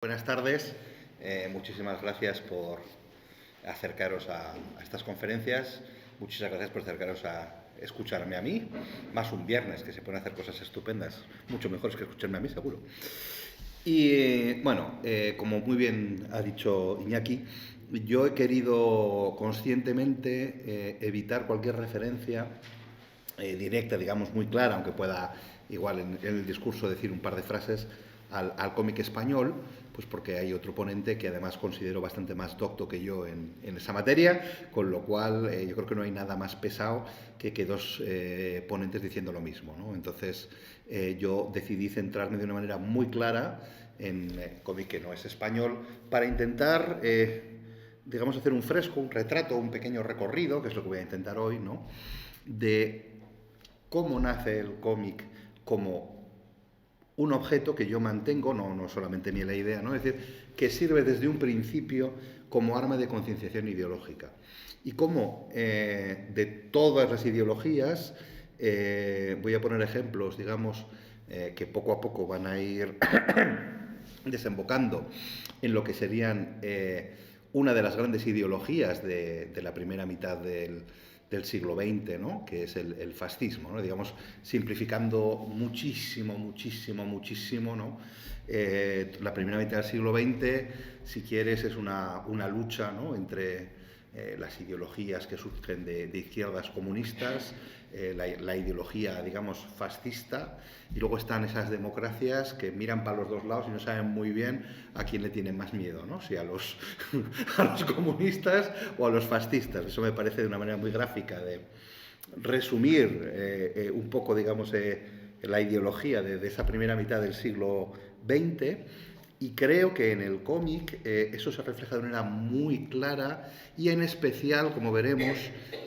Buenas tardes, muchísimas gracias por acercaros a estas conferencias, muchísimas gracias por acercaros a escucharme a mí, más un viernes que se pueden hacer cosas estupendas, mucho mejores que escucharme a mí seguro. Y bueno, como muy bien ha dicho Iñaki, yo he querido conscientemente evitar cualquier referencia directa, digamos, muy clara, aunque pueda igual en el discurso decir un par de frases al cómic español, pues porque hay otro ponente que además considero bastante más docto que yo en esa materia, con lo cual yo creo que no hay nada más pesado que dos ponentes diciendo lo mismo, ¿no? Entonces yo decidí centrarme de una manera muy clara en cómic que no es español para intentar digamos, hacer un fresco, un retrato, un pequeño recorrido, que es lo que voy a intentar hoy, ¿no? De cómo nace el cómic como un objeto que yo mantengo, no solamente mi la idea, ¿no? Es decir, que sirve desde un principio como arma de concienciación ideológica. Y cómo de todas las ideologías, voy a poner ejemplos, digamos, que poco a poco van a ir desembocando en lo que serían una de las grandes ideologías de la primera mitad del siglo XX, ¿no? Que es el fascismo, ¿no? Digamos, simplificando muchísimo, ¿no? La primera mitad del siglo XX, si quieres, es una lucha, ¿no? Entre las ideologías que surgen de izquierdas comunistas, la ideología, digamos, fascista, y luego están esas democracias que miran para los dos lados y no saben muy bien a quién le tienen más miedo, ¿no? Si a los, a los comunistas o a los fascistas. Eso me parece de una manera muy gráfica de resumir un poco, digamos, la ideología de esa primera mitad del siglo XX. Y creo que en el cómic eso se refleja de manera muy clara y en especial, como veremos,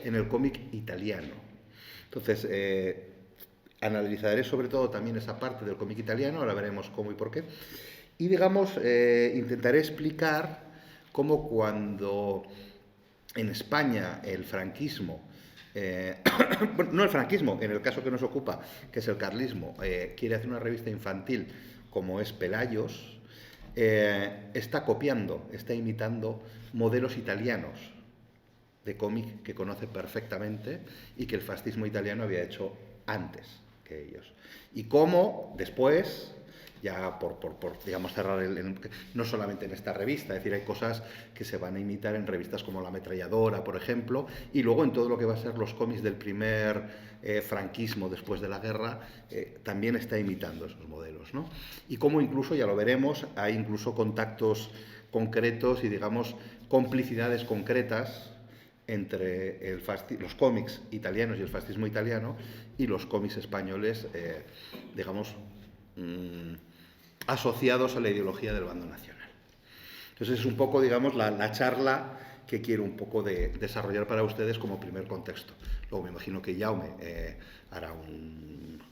en el cómic italiano. Entonces, analizaré sobre todo también esa parte del cómic italiano, ahora veremos cómo y por qué. Y digamos, intentaré explicar cómo cuando en España el franquismo, no el franquismo, en el caso que nos ocupa, que es el carlismo, quiere hacer una revista infantil como es Pelayos, está copiando, está imitando modelos italianos de cómic que conoce perfectamente y que el fascismo italiano había hecho antes que ellos. Y cómo después, ya por digamos, cerrar no solamente en esta revista, es decir, hay cosas que se van a imitar en revistas como La Ametralladora, por ejemplo, y luego en todo lo que va a ser los cómics del primer franquismo después de la guerra, también está imitando esos modelos, ¿no? Y cómo incluso, ya lo veremos, hay incluso contactos concretos y, digamos, complicidades concretas entre los cómics italianos y el fascismo italiano y los cómics españoles, digamos, asociados a la ideología del bando nacional. Entonces es un poco, digamos, la charla que quiero un poco desarrollar para ustedes como primer contexto. Luego me imagino que Jaume hará un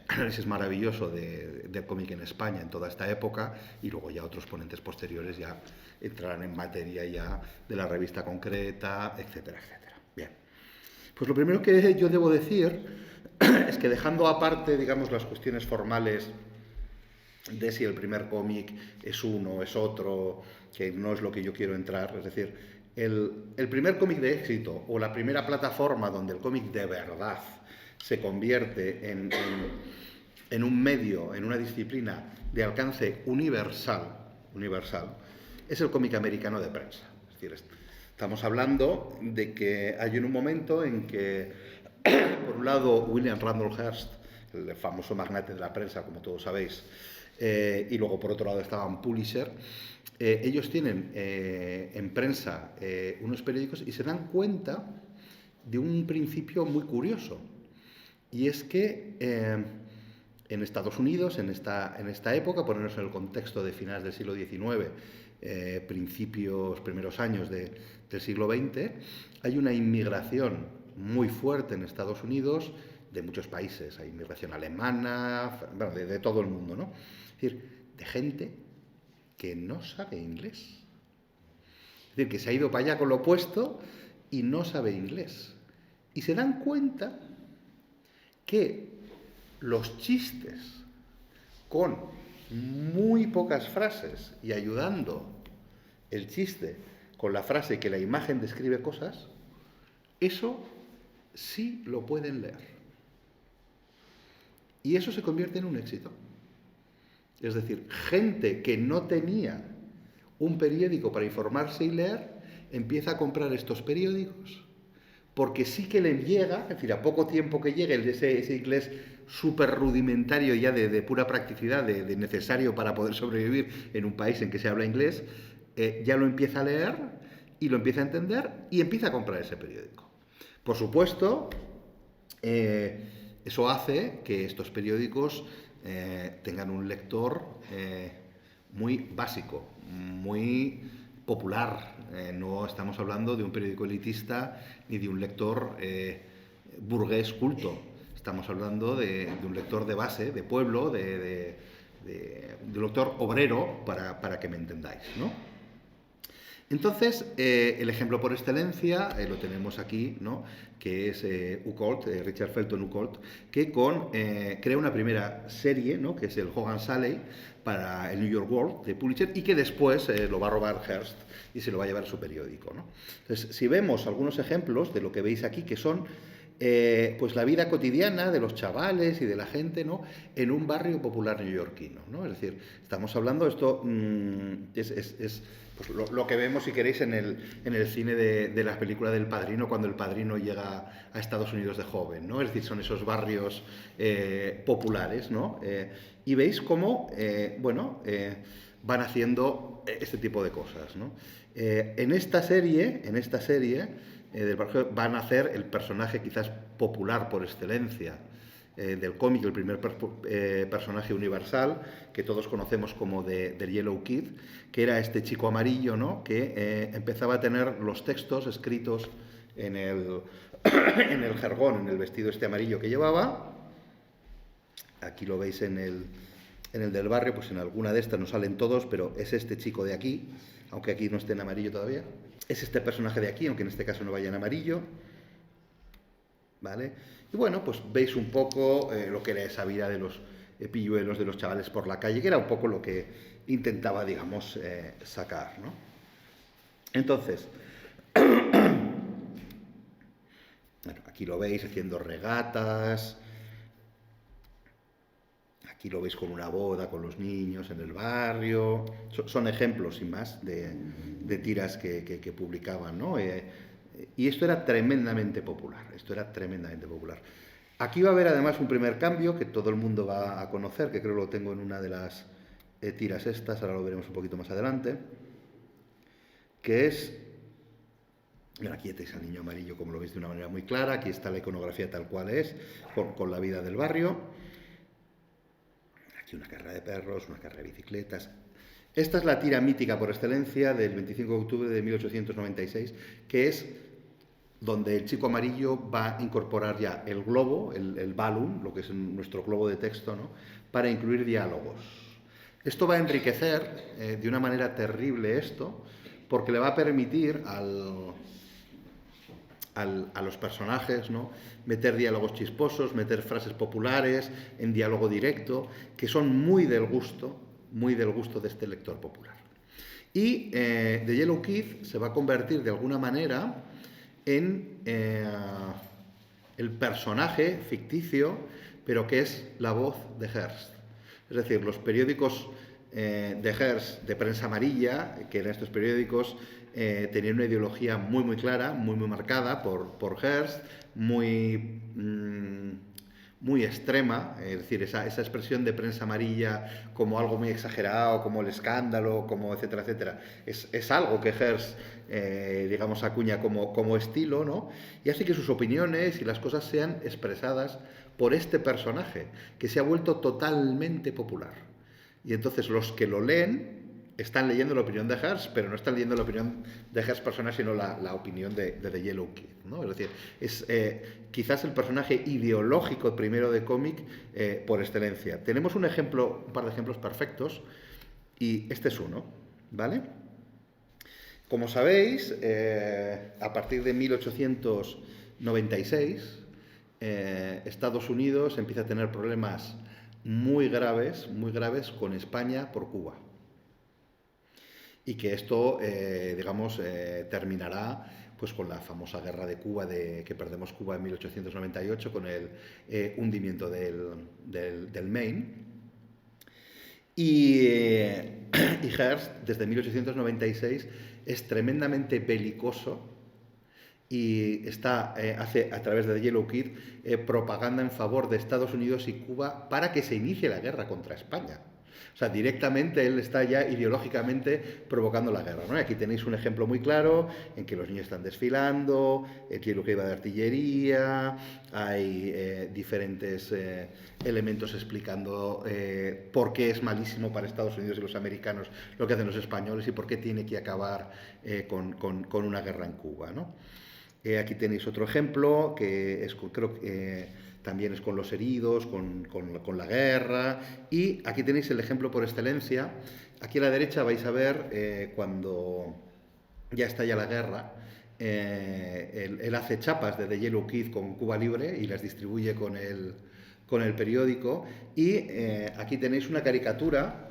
análisis maravilloso del cómic en España en toda esta época y luego ya otros ponentes posteriores ya entrarán en materia ya de la revista concreta, etcétera, etcétera. Bien, pues lo primero que yo debo decir es que dejando aparte, digamos, las cuestiones formales de si el primer cómic es uno, es otro, que no es lo que yo quiero entrar, es decir, el primer cómic de éxito o la primera plataforma donde el cómic de verdad se convierte en un medio, en una disciplina de alcance universal, es el cómic americano de prensa. Es decir, estamos hablando de que hay en un momento en que, por un lado, William Randolph Hearst, el famoso magnate de la prensa, como todos sabéis, y luego por otro lado estaban Publisher, ellos tienen en prensa unos periódicos y se dan cuenta de un principio muy curioso. Y es que en Estados Unidos, en esta época, ponernos en el contexto de finales del siglo XIX, primeros años del siglo XX, hay una inmigración muy fuerte en Estados Unidos de muchos países. Hay inmigración alemana, bueno, de todo el mundo, ¿no? Es decir, de gente que no sabe inglés. Es decir, que se ha ido para allá con lo puesto y no sabe inglés. Y se dan cuenta que los chistes con muy pocas frases y ayudando el chiste con la frase que la imagen describe cosas, eso sí lo pueden leer. Y eso se convierte en un éxito. Es decir, gente que no tenía un periódico para informarse y leer, empieza a comprar estos periódicos porque sí que le llega, es decir, a poco tiempo que llegue ese inglés súper rudimentario ya de pura practicidad, de necesario para poder sobrevivir en un país en que se habla inglés, ya lo empieza a leer y lo empieza a entender y empieza a comprar ese periódico. Por supuesto, eso hace que estos periódicos tengan un lector muy básico, muy popular. No estamos hablando de un periódico elitista ni de un lector burgués culto. Estamos hablando de un lector de base, de pueblo, de un lector obrero, para que me entendáis, ¿no? Entonces, el ejemplo por excelencia lo tenemos aquí, ¿no? Que es Ucolt, Richard Felton Ucolt, que crea una primera serie, ¿no? Que es el Hogan Salley, para el New York World de Pulitzer, y que después lo va a robar Hearst y se lo va a llevar a su periódico, ¿no? Entonces, si vemos algunos ejemplos de lo que veis aquí, que son pues la vida cotidiana de los chavales y de la gente, ¿no? En un barrio popular neoyorquino, ¿no? Es decir, estamos hablando, esto es pues lo que vemos, si queréis, en el cine de la película del Padrino, cuando el Padrino llega a Estados Unidos de joven, ¿no? Es decir, son esos barrios populares, ¿no? Y veis cómo, van haciendo este tipo de cosas, ¿no? En esta serie del barrio van a hacer el personaje quizás popular por excelencia del cómic, el primer personaje universal que todos conocemos como The Yellow Kid, que era este chico amarillo, ¿no? Que empezaba a tener los textos escritos en el jergón, en el vestido este amarillo que llevaba. Aquí lo veis en el del barrio, pues en alguna de estas no salen todos, pero es este chico de aquí, aunque aquí no esté en amarillo todavía. Es este personaje de aquí, aunque en este caso no vaya en amarillo. ¿Vale? Y bueno, pues veis un poco lo que era esa vida de los pilluelos, de los chavales por la calle, que era un poco lo que intentaba, digamos, sacar, ¿no? Entonces, bueno, aquí lo veis haciendo regatas, aquí lo veis con una boda, con los niños en el barrio. Son ejemplos, sin más, de tiras que publicaban, ¿no? Y esto era tremendamente popular, Aquí va a haber además un primer cambio que todo el mundo va a conocer, que creo que lo tengo en una de las tiras estas, ahora lo veremos un poquito más adelante, que es... Mira, aquí tenéis al niño amarillo, como lo veis de una manera muy clara, aquí está la iconografía tal cual es, con la vida del barrio. Aquí una carrera de perros, una carrera de bicicletas. Esta es la tira mítica por excelencia del 25 de octubre de 1896, que es donde el chico amarillo va a incorporar ya el globo, el balloon, lo que es nuestro globo de texto, ¿no? Para incluir diálogos. Esto va a enriquecer de una manera terrible esto, porque le va a permitir a los personajes, ¿no? Meter diálogos chisposos, meter frases populares en diálogo directo, que son muy del gusto de este lector popular. Y The Yellow Kid se va a convertir de alguna manera en el personaje ficticio, pero que es la voz de Hearst. Es decir, los periódicos de Hearst, de prensa amarilla, que eran estos periódicos, tenían una ideología muy muy clara, muy muy marcada por Hearst, muy extrema, es decir, esa expresión de prensa amarilla como algo muy exagerado, como el escándalo, como etcétera, etcétera, es algo que Hearst, digamos, acuña como estilo, ¿no? Y hace que sus opiniones y las cosas sean expresadas por este personaje, que se ha vuelto totalmente popular. Y entonces los que lo leen están leyendo la opinión de Hearst, pero no están leyendo la opinión de Hearst persona, sino la opinión de The Yellow Kid, ¿no? Es decir, es quizás el personaje ideológico primero de cómic por excelencia. Tenemos un par de ejemplos perfectos, y este es uno, ¿vale? Como sabéis, a partir de 1896, Estados Unidos empieza a tener problemas muy graves con España por Cuba. Y que esto, digamos, terminará pues con la famosa guerra de Cuba, que perdemos Cuba en 1898 con el hundimiento del Maine. Y Hearst, desde 1896, es tremendamente belicoso y hace a través de The Yellow Kid propaganda en favor de Estados Unidos y Cuba para que se inicie la guerra contra España. O sea, directamente él está ya ideológicamente provocando la guerra, ¿no? Y aquí tenéis un ejemplo muy claro en que los niños están desfilando, tiene que iba de artillería, hay diferentes elementos explicando por qué es malísimo para Estados Unidos y los americanos lo que hacen los españoles y por qué tiene que acabar con una guerra en Cuba, ¿no? Aquí tenéis otro ejemplo que creo que también es con los heridos, con la guerra. Y aquí tenéis el ejemplo por excelencia. Aquí a la derecha vais a ver cuando ya estalla la guerra. Él hace chapas de The Yellow Kid con Cuba Libre y las distribuye con el periódico. Y aquí tenéis una caricatura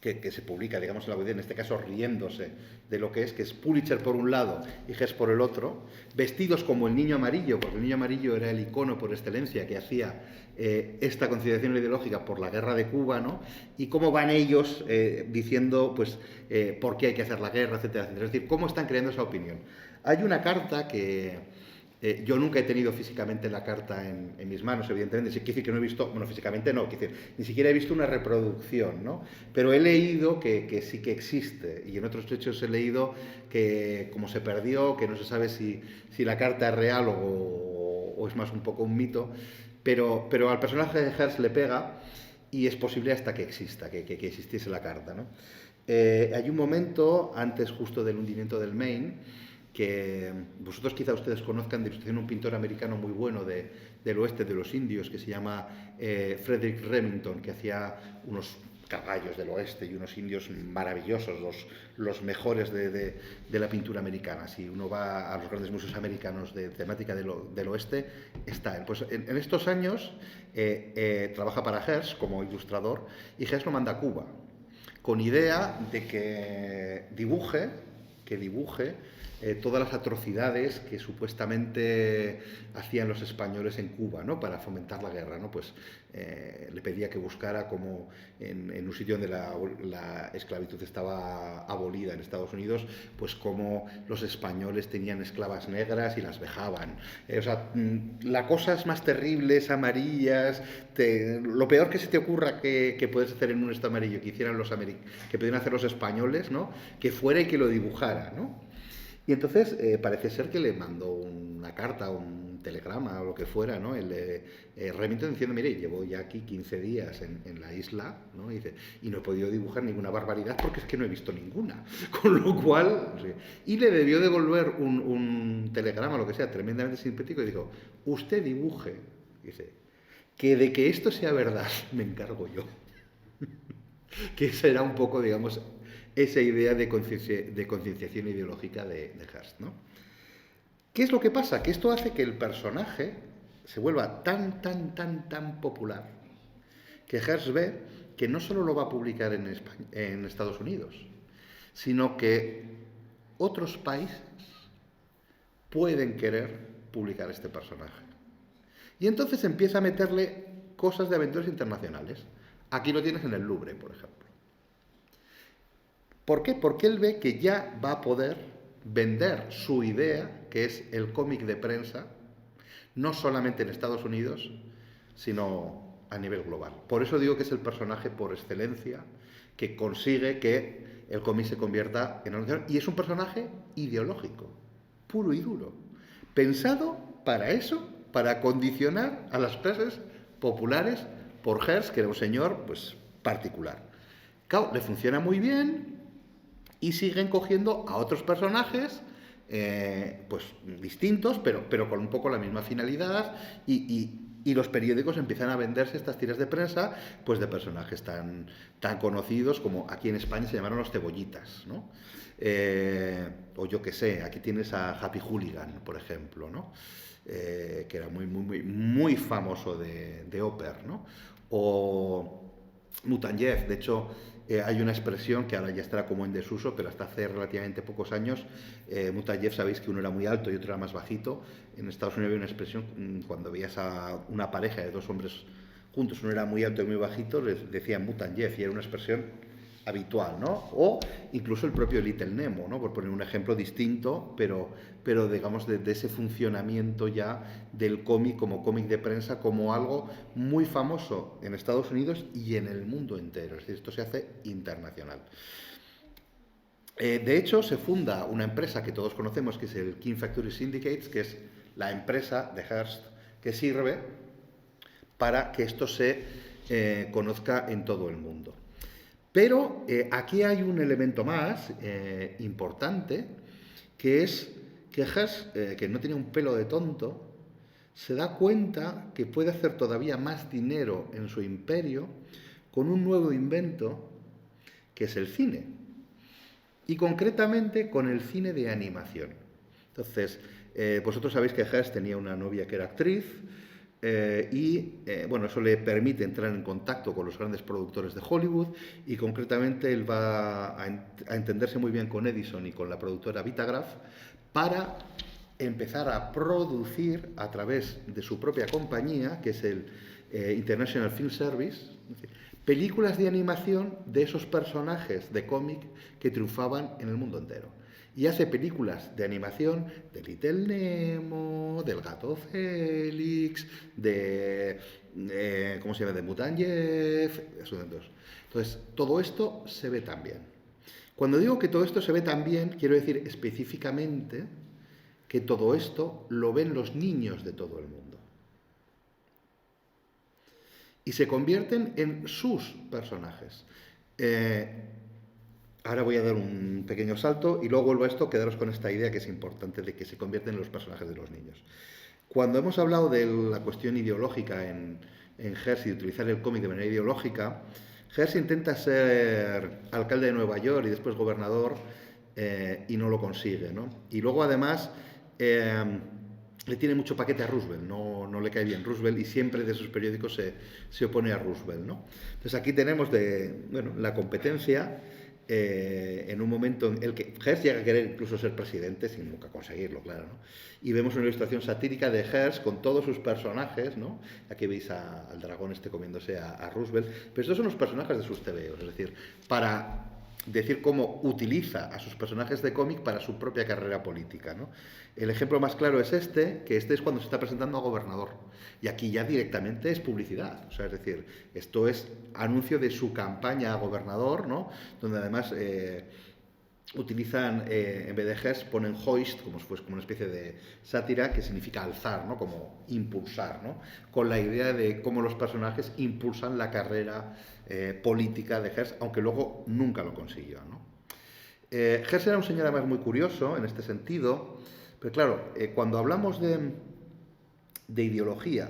que se publica, digamos, en la web, en este caso riéndose de lo que es Pulitzer por un lado y Hearst por el otro, vestidos como el niño amarillo, porque el niño amarillo era el icono por excelencia que hacía esta conciliación ideológica por la guerra de Cuba, ¿no? Y cómo van ellos diciendo, pues, por qué hay que hacer la guerra, etcétera, etcétera. Es decir, cómo están creando esa opinión. Hay una carta que yo nunca he tenido físicamente la carta en mis manos, evidentemente. Sí, quiere decir que no he visto, bueno, físicamente no, quiere decir, ni siquiera he visto una reproducción, ¿no? Pero he leído que sí que existe, y en otros hechos he leído que como se perdió, que no se sabe si la carta es real o es más un poco un mito, pero al personaje de Hearst le pega y es posible hasta que exista, que existiese la carta, ¿no? Hay un momento, antes justo del hundimiento del Maine, que vosotros quizá ustedes conozcan de ilustración un pintor americano muy bueno del oeste de los indios que se llama Frederick Remington, que hacía unos caballos del oeste y unos indios maravillosos, los mejores de la pintura americana. Si uno va a los grandes museos americanos de temática del oeste, está él. Pues en estos años trabaja para Hearst como ilustrador y Hearst lo manda a Cuba con idea de que dibuje todas las atrocidades que supuestamente hacían los españoles en Cuba, ¿no? Para fomentar la guerra, ¿no? Pues le pedía que buscara como en un sitio donde la esclavitud estaba abolida en Estados Unidos, pues cómo los españoles tenían esclavas negras y las vejaban. O sea, la cosa es más terrible, es amarillas, lo peor que se te ocurra que puedes hacer en un esto amarillo que hicieran que pudieran hacer los españoles, ¿no? Que fuera y que lo dibujara, ¿no? Y entonces parece ser que le mandó una carta, un telegrama o lo que fuera, ¿no? Remington diciendo, mire, llevo ya aquí 15 días en la isla, ¿no? Y no he podido dibujar ninguna barbaridad porque es que no he visto ninguna. Con lo cual, sí. Y le debió devolver un telegrama, lo que sea, tremendamente simpático y dijo, usted dibuje. Dice, que de que esto sea verdad me encargo yo. Que esa era un poco, digamos, esa idea de concienciación ideológica de Hearst, ¿no? ¿Qué es lo que pasa? Que esto hace que el personaje se vuelva tan popular que Hearst ve que no solo lo va a publicar en Estados Unidos, sino que otros países pueden querer publicar este personaje. Y entonces empieza a meterle cosas de aventuras internacionales. Aquí lo tienes en el Louvre, por ejemplo. ¿Por qué? Porque él ve que ya va a poder vender su idea, que es el cómic de prensa, no solamente en Estados Unidos, sino a nivel global. Por eso digo que es el personaje por excelencia que consigue que el cómic se convierta en una... Y es un personaje ideológico, puro y duro, pensado para eso, para condicionar a las clases populares por Hearst, que era un señor pues particular. Claro, le funciona muy bien y siguen cogiendo a otros personajes pues distintos, pero con un poco la misma finalidad y los periódicos empiezan a venderse estas tiras de prensa pues de personajes tan conocidos como aquí en España se llamaron los cebollitas, ¿no? O yo qué sé, aquí tienes a Happy Hooligan, por ejemplo, ¿no? que era muy famoso de Oper, ¿no? O Mutanyev, de hecho, hay una expresión que ahora ya estará como en desuso, pero hasta hace relativamente pocos años, Mutanyev, sabéis que uno era muy alto y otro era más bajito. En Estados Unidos había una expresión, cuando veías a una pareja de dos hombres juntos, uno era muy alto y muy bajito, les decían Mutanyev, y era una expresión habitual, ¿no? O incluso el propio Little Nemo, ¿no? Por poner un ejemplo distinto, pero digamos de ese funcionamiento ya del cómic como cómic de prensa, como algo muy famoso en Estados Unidos y en el mundo entero. Es decir, esto se hace internacional. De hecho, se funda una empresa que todos conocemos, que es el King Factory Syndicates, que es la empresa de Hearst que sirve para que esto se conozca en todo el mundo. Pero aquí hay un elemento más importante, que es que Hearst, que no tiene un pelo de tonto, se da cuenta que puede hacer todavía más dinero en su imperio con un nuevo invento, que es el cine. Y concretamente con el cine de animación. Entonces, vosotros sabéis que Hearst tenía una novia que era actriz, bueno, eso le permite entrar en contacto con los grandes productores de Hollywood, y concretamente él va a entenderse muy bien con Edison y con la productora Vitagraph para empezar a producir a través de su propia compañía, que es el International Film Service, películas de animación de esos personajes de cómic que triunfaban en el mundo entero. Y hace películas de animación de Little Nemo, del Gato Félix, ¿cómo se llama?, de Mutanyev. Entonces, todo esto se ve tan bien. Cuando digo que todo esto se ve tan bien, quiero decir específicamente que todo esto lo ven los niños de todo el mundo. Y se convierten en sus personajes. Ahora voy a dar un pequeño salto y luego vuelvo a esto, quedaros con esta idea que es importante de que se convierten en los personajes de los niños. Cuando hemos hablado de la cuestión ideológica en Hearst y de utilizar el cómic de manera ideológica, Hearst intenta ser alcalde de Nueva York y después gobernador y no lo consigue, ¿no? Y luego además le tiene mucho paquete a Roosevelt, no le cae bien Roosevelt, y siempre de sus periódicos se opone a Roosevelt, ¿no? Entonces aquí tenemos la competencia en un momento en el que Hearst llega a querer incluso ser presidente sin nunca conseguirlo, claro, ¿no? Y vemos una ilustración satírica de Hearst con todos sus personajes, ¿no? Aquí veis al dragón comiéndose a Roosevelt, pero estos son los personajes de sus tebeos, es decir, para decir cómo utiliza a sus personajes de cómic para su propia carrera política, ¿no? El ejemplo más claro es que este es cuando se está presentando a gobernador, y aquí ya directamente es publicidad, o sea, es decir, esto es anuncio de su campaña a gobernador, ¿no? Donde además utilizan, en vez de Hearst, ponen hoist, como si fuese como una especie de sátira, que significa alzar, ¿no? Como impulsar, ¿no? Con la idea de cómo los personajes impulsan la carrera política de Hearst, aunque luego nunca lo consiguió, ¿no? Hearst era un señor además muy curioso en este sentido, pero claro, cuando hablamos de ideología,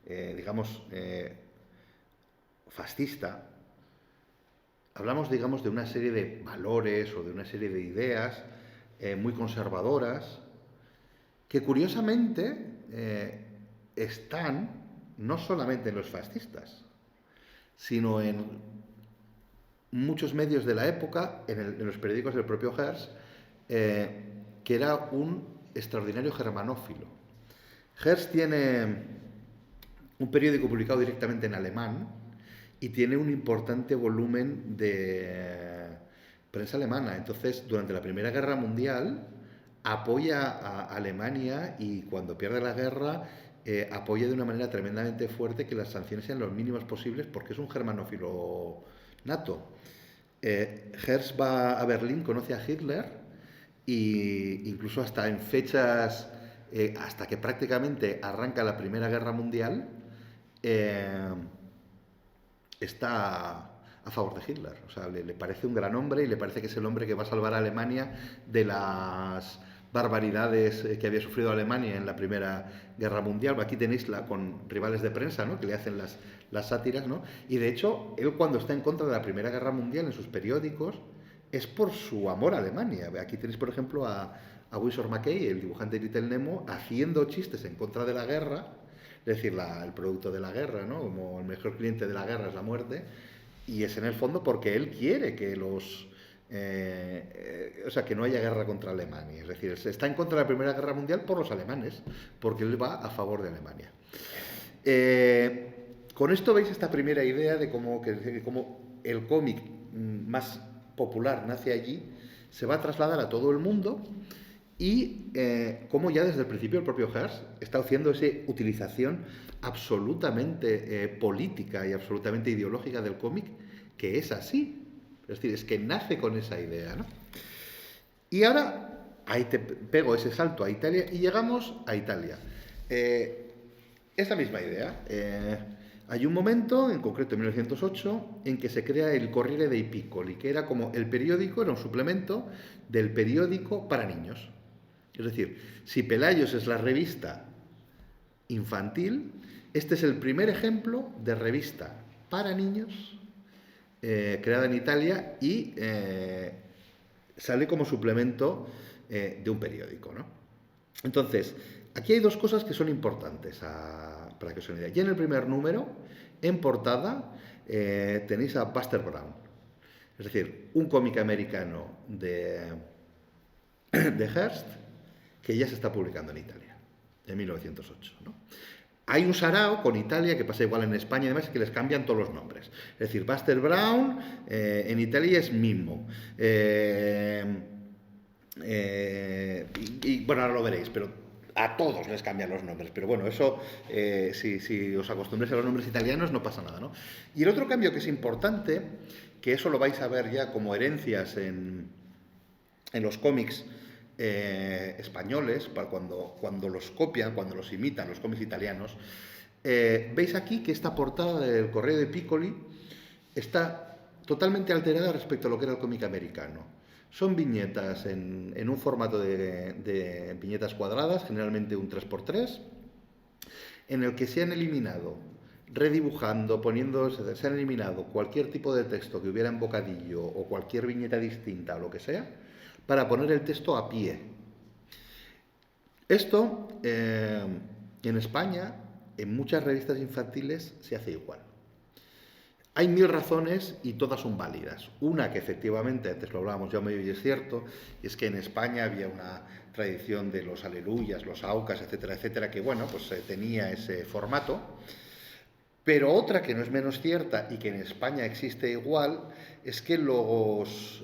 digamos, fascista, hablamos, digamos, de una serie de valores o de una serie de ideas muy conservadoras que curiosamente están no solamente en los fascistas, sino en muchos medios de la época, en los periódicos del propio Hearst, que era un extraordinario germanófilo. Hearst tiene un periódico publicado directamente en alemán y tiene un importante volumen de prensa alemana. Entonces, durante la Primera Guerra Mundial, apoya a Alemania, y cuando pierde la guerra, apoya de una manera tremendamente fuerte que las sanciones sean los mínimos posibles, porque es un germanófilo nato. Hearst va a Berlín, conoce a Hitler, e incluso hasta en fechas, hasta que prácticamente arranca la Primera Guerra Mundial, está a favor de Hitler. O sea, le parece un gran hombre y le parece que es el hombre que va a salvar a Alemania de las barbaridades que había sufrido Alemania en la Primera Guerra Mundial. Aquí tenéis con rivales de prensa, ¿no?, que le hacen las sátiras, ¿no? Y de hecho, él, cuando está en contra de la Primera Guerra Mundial en sus periódicos, es por su amor a Alemania. Aquí tenéis, por ejemplo, a a Winsor McCay, el dibujante de Little Nemo, haciendo chistes en contra de la guerra, es decir, el producto de la guerra, ¿no? Como el mejor cliente de la guerra es la muerte, y es en el fondo porque él quiere que o sea, que no haya guerra contra Alemania. Es decir, se está en contra de la Primera Guerra Mundial por los alemanes, porque él va a favor de Alemania. Con esto veis esta primera idea de cómo el cómic más popular nace allí, se va a trasladar a todo el mundo y cómo ya desde el principio el propio Hearst está haciendo esa utilización absolutamente política y absolutamente ideológica del cómic, que es así. Es decir, es que nace con esa idea, ¿no? Y ahora, ahí te pego ese salto a Italia y llegamos a Italia. Es la misma idea. Hay un momento, en concreto en 1908, en que se crea el Corriere dei Piccoli, que era como el periódico, era un suplemento del periódico para niños. Es decir, si Pelayos es la revista infantil, este es el primer ejemplo de revista para niños creada en Italia y sale como suplemento de un periódico, ¿no? Entonces, aquí hay dos cosas que son importantes para que os den una idea. Ya en el primer número, en portada, tenéis a Buster Brown. Es decir, un cómic americano de Hearst que ya se está publicando en Italia, en 1908, ¿no? Hay un sarao con Italia, que pasa igual en España y demás, que les cambian todos los nombres. Es decir, Buster Brown en Italia es Mimmo. Bueno, ahora lo veréis, pero a todos les cambian los nombres. Pero bueno, eso, si os acostumbráis a los nombres italianos, no pasa nada, ¿no? Y el otro cambio que es importante, que eso lo vais a ver ya como herencias en los cómics españoles, para cuando los copian, cuando los imitan los cómics italianos, veis aquí que esta portada del Corriere dei Piccoli está totalmente alterada respecto a lo que era el cómic americano. Son viñetas en un formato de viñetas cuadradas, generalmente un 3x3, en el que se han eliminado, redibujando, se han eliminado cualquier tipo de texto que hubiera en bocadillo o cualquier viñeta distinta o lo que sea, para poner el texto a pie. Esto, en España, en muchas revistas infantiles se hace igual. Hay 1000 razones y todas son válidas. Una que efectivamente, antes lo hablábamos ya medio y es cierto, es que en España había una tradición de los aleluyas, los aucas, etcétera, etcétera, que bueno, pues tenía ese formato. Pero otra que no es menos cierta y que en España existe igual, es que los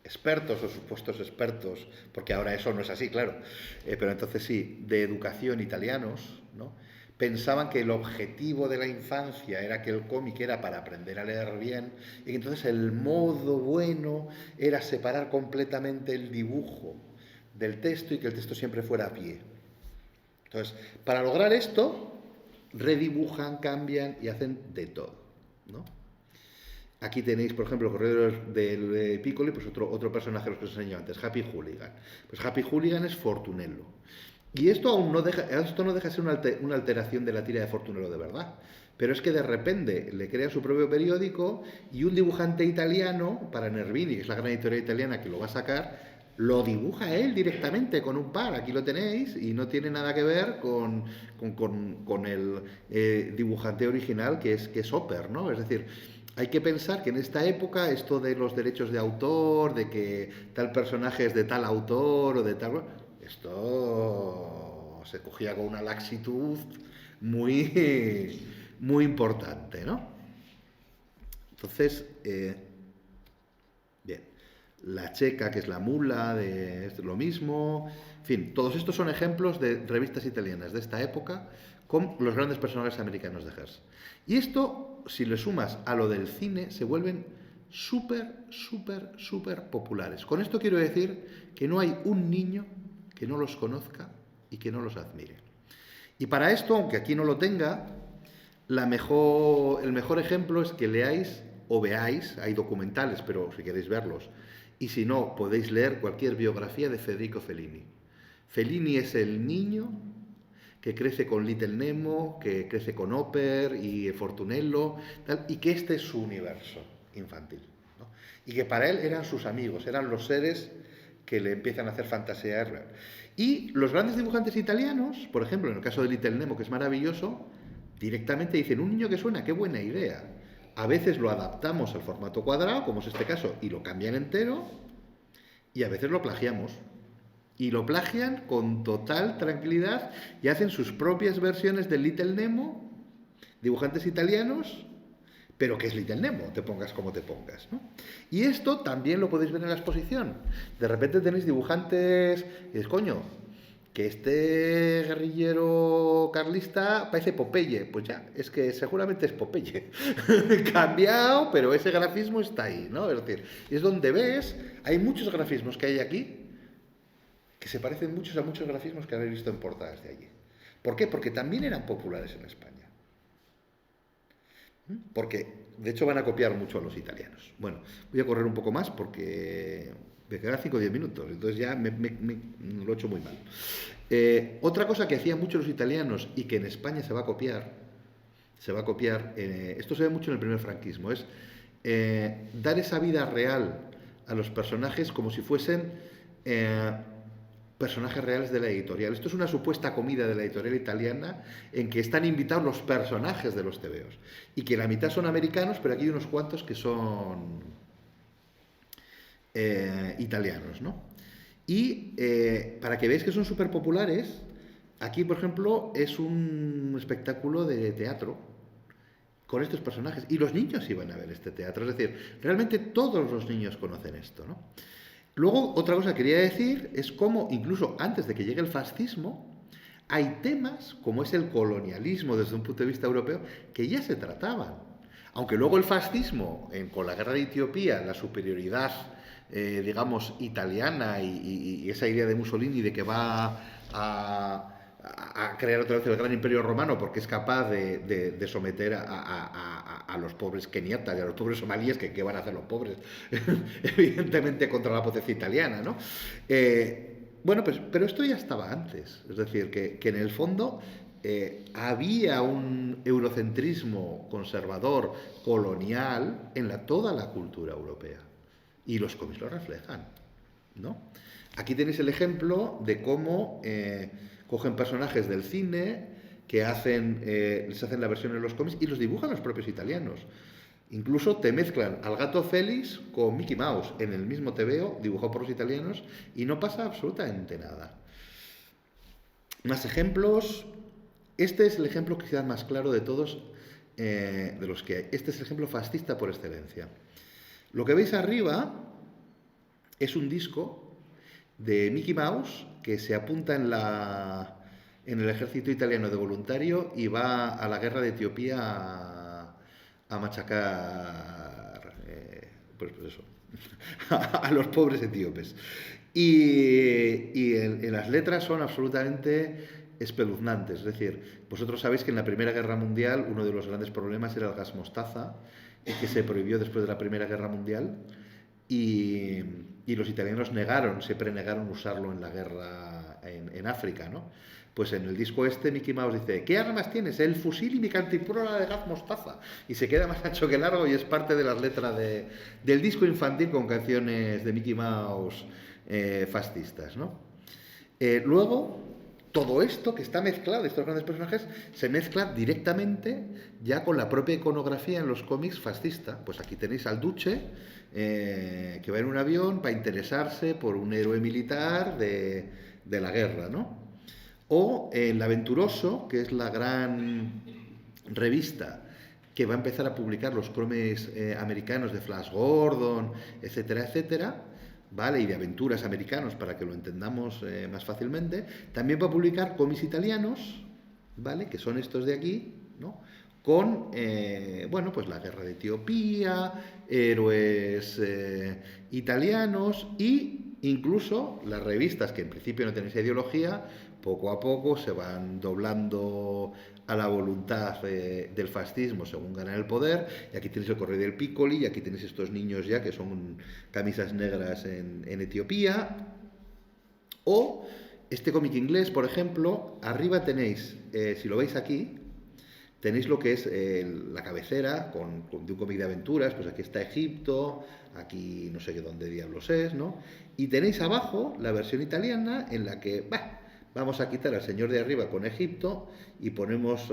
expertos o supuestos expertos, porque ahora eso no es así, claro, pero entonces sí, de educación italianos, ¿no?, pensaban que el objetivo de la infancia era que el cómic era para aprender a leer bien y que entonces el modo bueno era separar completamente el dibujo del texto y que el texto siempre fuera a pie. Entonces, para lograr esto, redibujan, cambian y hacen de todo, ¿no? Aquí tenéis, por ejemplo, el Correo del Piccoli, pues otro personaje de los que os enseñé antes, Happy Hooligan. Pues Happy Hooligan es Fortunello. Y esto no deja de ser una alteración de la tira de Fortunello de verdad. Pero es que de repente le crea su propio periódico y un dibujante italiano, para Nervini, que es la gran editorial italiana que lo va a sacar, lo dibuja él directamente con un par. Aquí lo tenéis y no tiene nada que ver con el dibujante original que es Hopper, ¿no? Es decir, hay que pensar que en esta época esto de los derechos de autor, de que tal personaje es de tal autor o de tal... Esto se cogía con una laxitud muy, muy importante, ¿no? Entonces, bien, la checa, que es la mula, es lo mismo. En fin, todos estos son ejemplos de revistas italianas de esta época con los grandes personajes americanos de Hearst. Y esto, si le sumas a lo del cine, se vuelven súper populares. Con esto quiero decir que no hay un niño que no los conozca y que no los admire. Y para esto, aunque aquí no lo tenga, el mejor ejemplo es que leáis o veáis, hay documentales, pero si queréis verlos, y si no, podéis leer cualquier biografía de Federico Fellini. Fellini es el niño que crece con Little Nemo, que crece con Hopper y Fortunello, tal, y que este es su universo infantil, ¿no? Y que para él eran sus amigos, eran los seres que le empiezan a hacer fantasear. Y los grandes dibujantes italianos, por ejemplo, en el caso de Little Nemo, que es maravilloso, directamente dicen, un niño que suena, qué buena idea. A veces lo adaptamos al formato cuadrado, como es este caso, y lo cambian entero, y a veces lo plagiamos. Y lo plagian con total tranquilidad y hacen sus propias versiones de Little Nemo, dibujantes italianos, pero que es Little Nemo, te pongas como te pongas, ¿no? Y esto también lo podéis ver en la exposición. De repente tenéis dibujantes y dices, coño, que este guerrillero carlista parece Popeye. Pues ya, es que seguramente es Popeye. Cambiado, pero ese grafismo está ahí, ¿no? Es decir, es donde ves, hay muchos grafismos que hay aquí que se parecen muchos a muchos grafismos que habéis visto en portadas de allí. ¿Por qué? Porque también eran populares en España. Porque, de hecho, van a copiar mucho a los italianos. Bueno, voy a correr un poco más porque me quedan 5 o 10 minutos, entonces ya lo he hecho muy mal. Otra cosa que hacían mucho los italianos y que en España se va a copiar, esto se ve mucho en el primer franquismo, es dar esa vida real a los personajes como si fuesen personajes reales de la editorial. Esto es una supuesta comida de la editorial italiana en que están invitados los personajes de los tebeos y que la mitad son americanos, pero aquí hay unos cuantos que son italianos, ¿no? Y para que veáis que son súper populares, aquí, por ejemplo, es un espectáculo de teatro con estos personajes y los niños iban a ver este teatro, es decir, realmente todos los niños conocen esto, ¿no? Luego, otra cosa que quería decir es cómo, incluso antes de que llegue el fascismo, hay temas, como es el colonialismo desde un punto de vista europeo, que ya se trataban. Aunque luego el fascismo, con la guerra de Etiopía, la superioridad, digamos, italiana y esa idea de Mussolini de que va a crear otra vez el gran imperio romano porque es capaz de someter a los pobres keniatas y a los pobres somalíes, que van a hacer los pobres, evidentemente contra la potencia italiana, ¿no? Bueno, pues, pero esto ya estaba antes, es decir, que en el fondo había un eurocentrismo conservador, colonial, en toda la cultura europea, y los cómics lo reflejan, ¿no? Aquí tenéis el ejemplo de cómo cogen personajes del cine que les hacen la versión en los cómics y los dibujan los propios italianos. Incluso te mezclan al gato Félix con Mickey Mouse en el mismo tebeo, dibujado por los italianos, y no pasa absolutamente nada. Más ejemplos. Este es el ejemplo quizás más claro de todos, de los que hay. Este es el ejemplo fascista por excelencia. Lo que veis arriba es un disco de Mickey Mouse que se apunta en el ejército italiano de voluntario y va a la guerra de Etiopía a machacar, pues eso, a los pobres etíopes. Y en las letras son absolutamente espeluznantes. Es decir, vosotros sabéis que en la Primera Guerra Mundial uno de los grandes problemas era el gas mostaza y que se prohibió después de la Primera Guerra Mundial. Y los italianos siempre negaron usarlo en la guerra en África, ¿no? Pues en el disco este Mickey Mouse dice, ¿qué armas tienes? El fusil y mi cantimplora de gas mostaza. Y se queda más ancho que largo y es parte de las letras del disco infantil con canciones de Mickey Mouse fascistas, ¿no? Luego, todo esto que está mezclado, estos grandes personajes, se mezcla directamente ya con la propia iconografía en los cómics fascista. Pues aquí tenéis al Duce, que va en un avión para interesarse por un héroe militar de la guerra, ¿no? O El Aventuroso, que es la gran revista que va a empezar a publicar los cómics americanos de Flash Gordon, etcétera, etcétera, ¿vale? Y de aventuras americanos para que lo entendamos más fácilmente. También va a publicar cómics italianos, ¿vale? Que son estos de aquí, ¿no? Con, bueno, pues la guerra de Etiopía, héroes italianos e incluso las revistas que en principio no tienen esa ideología, poco a poco se van doblando a la voluntad del fascismo según ganan el poder. Y aquí tenéis el Correo del Piccoli, y aquí tenéis estos niños ya que son camisas negras en Etiopía. O este cómic inglés, por ejemplo, arriba tenéis, si lo veis aquí, tenéis lo que es la cabecera de un cómic de aventuras, pues aquí está Egipto, aquí no sé qué dónde diablos es, ¿no? Y tenéis abajo la versión italiana en la que, vamos a quitar al señor de arriba con Egipto y ponemos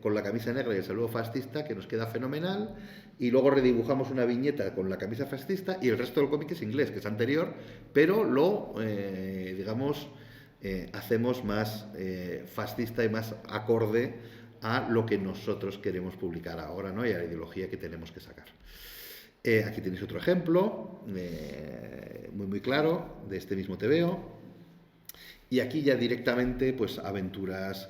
con la camisa negra y el saludo fascista, que nos queda fenomenal, y luego redibujamos una viñeta con la camisa fascista y el resto del cómic es inglés, que es anterior, pero lo, digamos, hacemos más fascista y más acorde a lo que nosotros queremos publicar ahora, ¿no? Y a la ideología que tenemos que sacar. Aquí tenéis otro ejemplo, muy claro, de este mismo TVO. Y aquí ya directamente, pues aventuras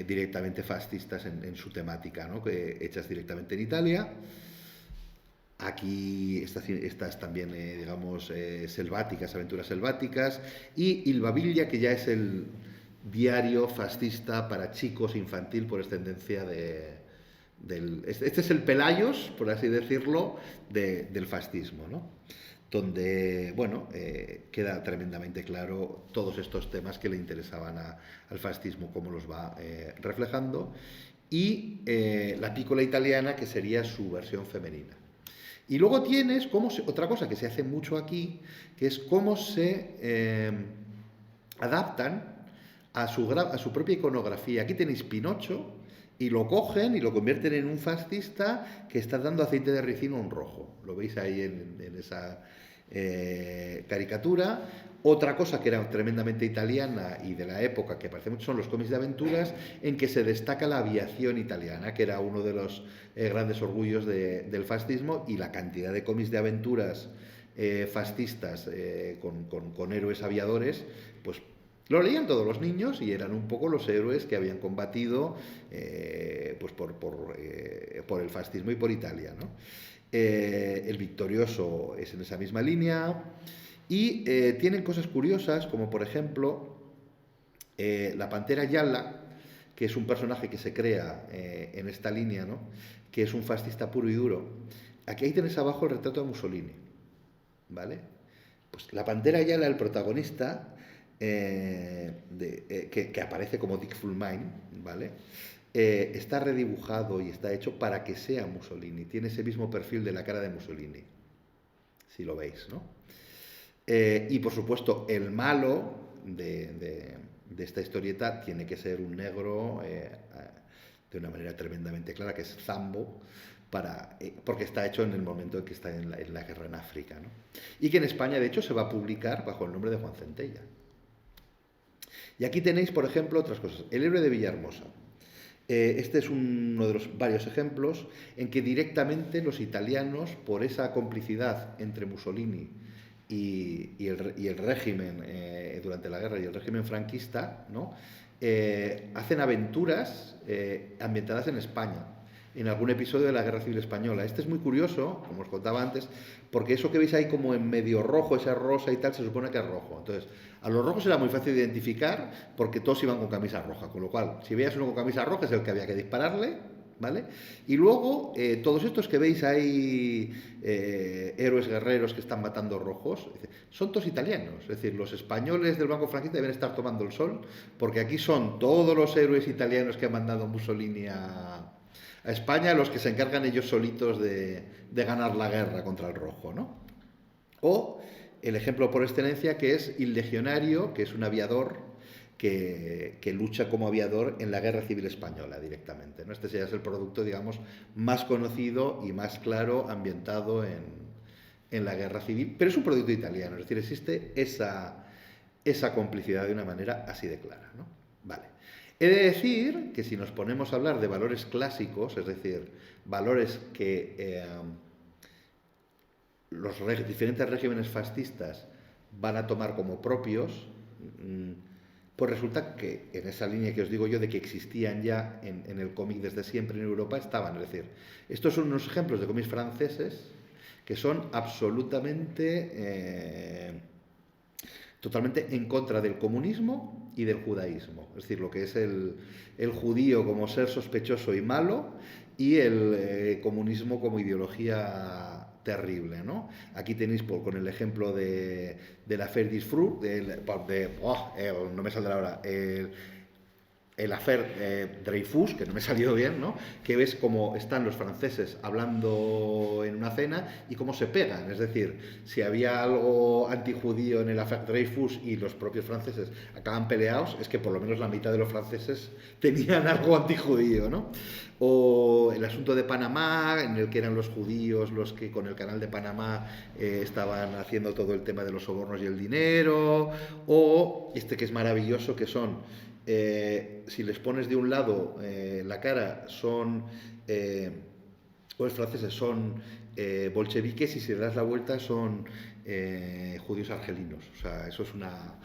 directamente fascistas en su temática, ¿no? Hechas directamente en Italia. Aquí estas también, digamos, selváticas, aventuras selváticas. Y Il Baviglia, que ya es el diario fascista para chicos infantil por extendencia este es el Pelayos, por así decirlo, del fascismo, ¿no? Donde, bueno, queda tremendamente claro todos estos temas que le interesaban al fascismo, cómo los va reflejando, y la pícola italiana, que sería su versión femenina. Y luego tienes otra cosa que se hace mucho aquí, que es cómo se adaptan a su propia iconografía. Aquí tenéis Pinocho y lo cogen y lo convierten en un fascista que está dando aceite de ricino a un rojo. Lo veis ahí en esa caricatura. Otra cosa que era tremendamente italiana y de la época, que parece mucho, son los cómics de aventuras, en que se destaca la aviación italiana, que era uno de los grandes orgullos del fascismo, y la cantidad de cómics de aventuras fascistas con héroes aviadores, pues lo leían todos los niños y eran un poco los héroes que habían combatido pues por el fascismo y por Italia, ¿no? El Victorioso es en esa misma línea y tienen cosas curiosas, como por ejemplo la Pantera Yalla, que es un personaje que se crea en esta línea, ¿no? Que es un fascista puro y duro. Aquí ahí tenéis abajo el retrato de Mussolini, ¿vale? Pues la Pantera Yalla, el protagonista, que aparece como Dick Fulmine, ¿vale? Está redibujado y está hecho para que sea Mussolini. Tiene ese mismo perfil de la cara de Mussolini, si lo veis, ¿no? Y por supuesto, el malo de esta historieta tiene que ser un negro de una manera tremendamente clara, que es Zambo, porque está hecho en el momento en que está en la guerra en África, ¿no? Y que en España, de hecho, se va a publicar bajo el nombre de Juan Centella. Y aquí tenéis, por ejemplo, otras cosas. El héroe de Villahermosa. Este es uno de los varios ejemplos en que directamente los italianos, por esa complicidad entre Mussolini y el régimen durante la guerra y el régimen franquista, ¿no? Hacen aventuras ambientadas en España, en algún episodio de la Guerra Civil Española. Este es muy curioso, como os contaba antes, porque eso que veis ahí como en medio rojo, esa rosa y tal, se supone que es rojo. Entonces, a los rojos era muy fácil de identificar porque todos iban con camisa roja, con lo cual, si veías uno con camisa roja es el que había que dispararle, ¿vale? Y luego, todos estos que veis ahí, héroes guerreros que están matando rojos, son todos italianos. Es decir, los españoles del Banco Franquista deben estar tomando el sol, porque aquí son todos los héroes italianos que han mandado Mussolini a España, los que se encargan ellos solitos de ganar la guerra contra el rojo, ¿no? O el ejemplo por excelencia, que es Il Legionario, que es un aviador que lucha como aviador en la Guerra Civil Española directamente, ¿no? Este ya es el producto, digamos, más conocido y más claro ambientado en la Guerra Civil, pero es un producto italiano, es decir, existe esa complicidad de una manera así de clara, ¿no? Vale. He de decir que si nos ponemos a hablar de valores clásicos, es decir, valores que los diferentes regímenes fascistas van a tomar como propios, pues resulta que en esa línea que os digo yo de que existían ya en el cómic desde siempre en Europa, estaban. Es decir, estos son unos ejemplos de cómics franceses que son absolutamente totalmente en contra del comunismo y del judaísmo. Es decir, lo que es el judío como ser sospechoso y malo y el comunismo como ideología terrible, ¿no? Aquí tenéis con el ejemplo de la Faire des Fruits, no me saldrá ahora, el affaire Dreyfus, que no me ha salido bien, ¿no? Que ves cómo están los franceses hablando en una cena y cómo se pegan. Es decir, si había algo antijudío en el affaire Dreyfus y los propios franceses acaban peleados, es que por lo menos la mitad de los franceses tenían algo antijudío, ¿no? O el asunto de Panamá, en el que eran los judíos los que con el canal de Panamá estaban haciendo todo el tema de los sobornos y el dinero, o este que es maravilloso, que son si les pones de un lado la cara son los franceses son bolcheviques y si le das la vuelta son judíos argelinos. O sea, eso es una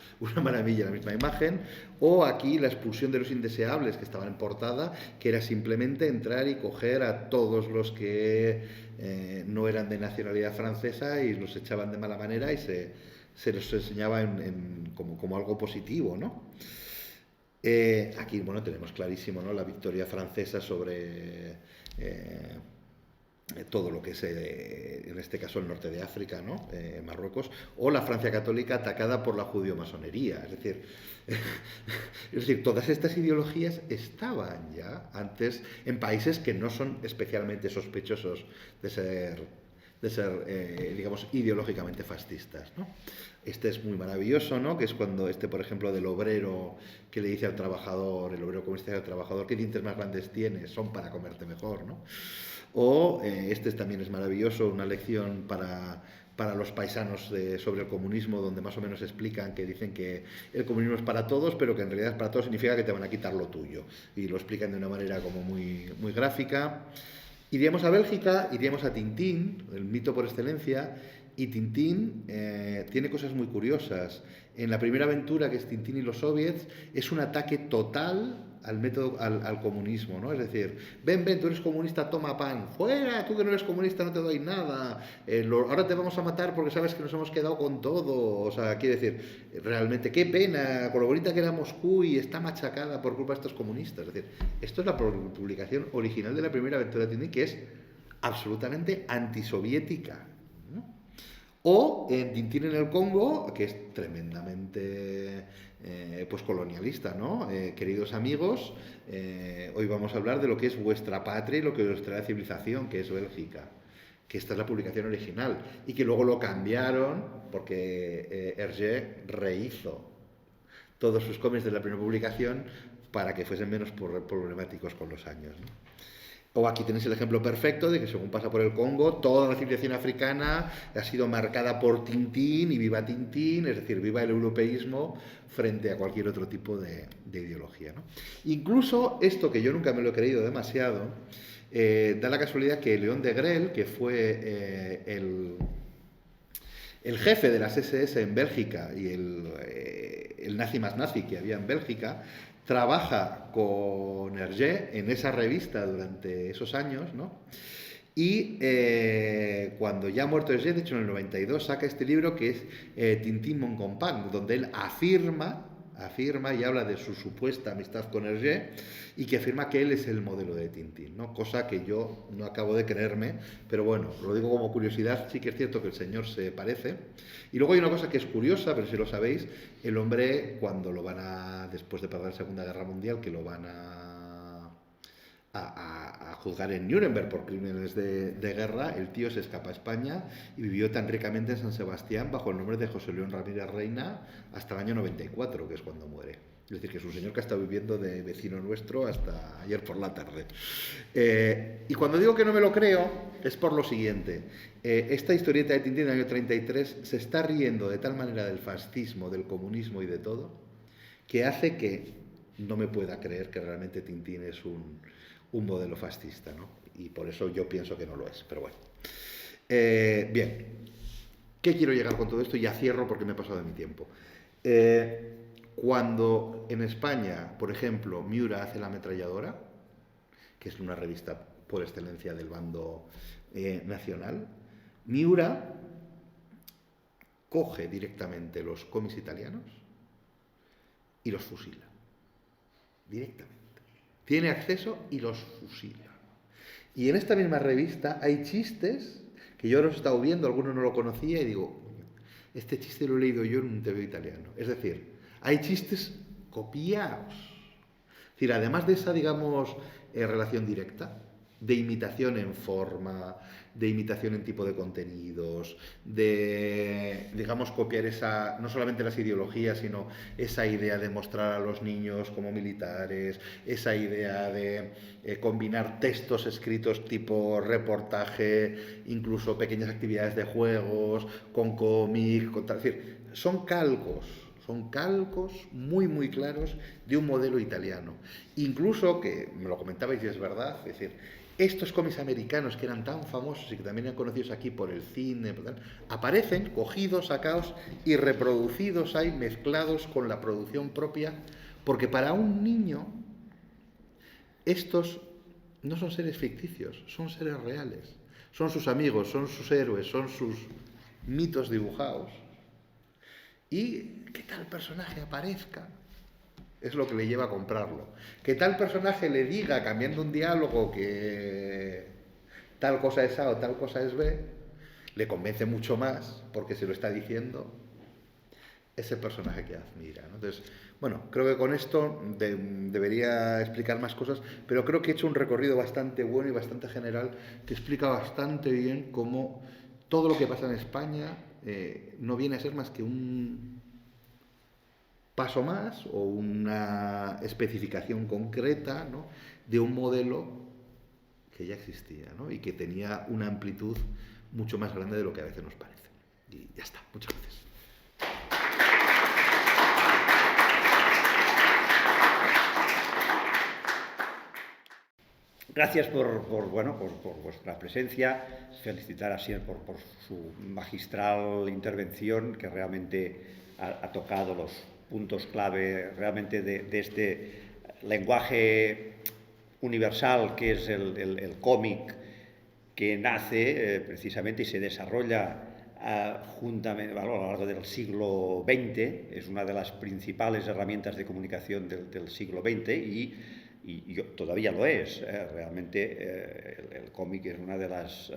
maravilla, la misma imagen. O aquí la expulsión de los indeseables, que estaban en portada, que era simplemente entrar y coger a todos los que no eran de nacionalidad francesa y los echaban de mala manera y se los enseñaba como algo positivo, ¿no? Aquí, bueno, tenemos clarísimo, ¿no?, la victoria francesa sobre todo lo que es, en este caso, el norte de África, ¿no? Marruecos, o la Francia católica atacada por la judío-masonería. Es decir, todas estas ideologías estaban ya antes en países que no son especialmente sospechosos de ser digamos, ideológicamente fascistas, ¿no? Este es muy maravilloso, ¿no? Que es cuando por ejemplo, del obrero que le dice al trabajador, el obrero comunista al trabajador, ¿qué dientes más grandes tienes? Son para comerte mejor, ¿no? O también es maravilloso, una lección para los paisanos sobre el comunismo, donde más o menos explican que dicen que el comunismo es para todos, pero que en realidad para todos significa que te van a quitar lo tuyo. Y lo explican de una manera como muy, muy gráfica. Iríamos a Bélgica, iríamos a Tintín, el mito por excelencia, y Tintín tiene cosas muy curiosas. En la primera aventura, que es Tintín y los soviets, es un ataque total al método, al comunismo, ¿no? Es decir, ven, tú eres comunista, toma pan, fuera, tú que no eres comunista no te doy nada, ahora te vamos a matar porque sabes que nos hemos quedado con todo. O sea, quiere decir, realmente, qué pena, con lo bonita que era Moscú y está machacada por culpa de estos comunistas. Es decir, esto es la publicación original de la primera aventura de Tintín, que es absolutamente antisoviética, ¿no? O en Tintín en el Congo, que es tremendamente pues colonialista, ¿no? Queridos amigos, hoy vamos a hablar de lo que es vuestra patria y lo que os trae la civilización, que es Bélgica, que esta es la publicación original y que luego lo cambiaron porque Hergé rehizo todos sus cómics de la primera publicación para que fuesen menos problemáticos con los años, ¿no? O aquí tenéis el ejemplo perfecto de que según pasa por el Congo, toda la civilización africana ha sido marcada por Tintín y viva Tintín, es decir, viva el europeísmo frente a cualquier otro tipo de ideología, ¿no? Incluso esto, que yo nunca me lo he creído demasiado, da la casualidad que León Degrelle, que fue el jefe de las SS en Bélgica y el nazi más nazi que había en Bélgica, trabaja con Hergé en esa revista durante esos años, ¿no? Y cuando ya ha muerto Hergé, de hecho en el 92, saca este libro que es Tintín Mon Compagnon, donde él afirma y habla de su supuesta amistad con Hergé y que afirma que él es el modelo de Tintín, ¿no? Cosa que yo no acabo de creerme, pero bueno, lo digo como curiosidad, sí que es cierto que el señor se parece. Y luego hay una cosa que es curiosa, pero si lo sabéis, el hombre cuando después de perder la Segunda Guerra Mundial, que lo van a juzgar en Nuremberg por crímenes de guerra, el tío se escapa a España y vivió tan ricamente en San Sebastián bajo el nombre de José León Ramírez Reina hasta el año 94, que es cuando muere. Es decir, que es un señor que ha estado viviendo de vecino nuestro hasta ayer por la tarde. Y cuando digo que no me lo creo, es por lo siguiente. Esta historieta de Tintín del año 33 se está riendo de tal manera del fascismo, del comunismo y de todo, que hace que no me pueda creer que realmente Tintín es un modelo fascista, ¿no? Y por eso yo pienso que no lo es, pero bueno. Bien, ¿qué quiero llegar con todo esto? Ya cierro porque me he pasado de mi tiempo. Cuando en España, por ejemplo, Miura hace La Ametralladora, que es una revista por excelencia del bando nacional, Miura coge directamente los cómics italianos y los fusila. Directamente. Tiene acceso y los fusila. Y en esta misma revista hay chistes que yo los he estado viendo, algunos no lo conocía y digo, este chiste lo he leído yo en un TV italiano. Es decir, hay chistes copiados. decir, además de esa, digamos, relación directa, de imitación en forma, de imitación en tipo de contenidos, de, digamos, copiar esa, no solamente las ideologías, sino esa idea de mostrar a los niños como militares, esa idea de combinar textos escritos tipo reportaje, incluso pequeñas actividades de juegos, con cómic, con tal, es decir, son calcos muy, muy claros de un modelo italiano. Incluso, que me lo comentabais y es verdad, es decir, estos cómics americanos que eran tan famosos y que también eran conocidos aquí por el cine, aparecen cogidos, sacados y reproducidos ahí, mezclados con la producción propia, porque para un niño estos no son seres ficticios, son seres reales. Son sus amigos, son sus héroes, son sus mitos dibujados. Y que tal personaje aparezca es lo que le lleva a comprarlo. Que tal personaje le diga, cambiando un diálogo, que tal cosa es A o tal cosa es B, le convence mucho más porque se lo está diciendo ese personaje que admira, ¿no? Entonces, bueno, creo que con esto debería explicar más cosas, pero creo que he hecho un recorrido bastante bueno y bastante general que explica bastante bien cómo todo lo que pasa en España no viene a ser más que un paso más o una especificación concreta, ¿no?, de un modelo que ya existía, ¿no?, y que tenía una amplitud mucho más grande de lo que a veces nos parece. Y ya está. Muchas gracias. Gracias por vuestra presencia, felicitar a Asier por su magistral intervención, que realmente ha tocado los puntos clave realmente de este lenguaje universal que es el cómic, que nace precisamente y se desarrolla juntamente a lo largo del siglo XX, es una de las principales herramientas de comunicación del siglo XX y todavía lo es. Realmente el cómic es una de las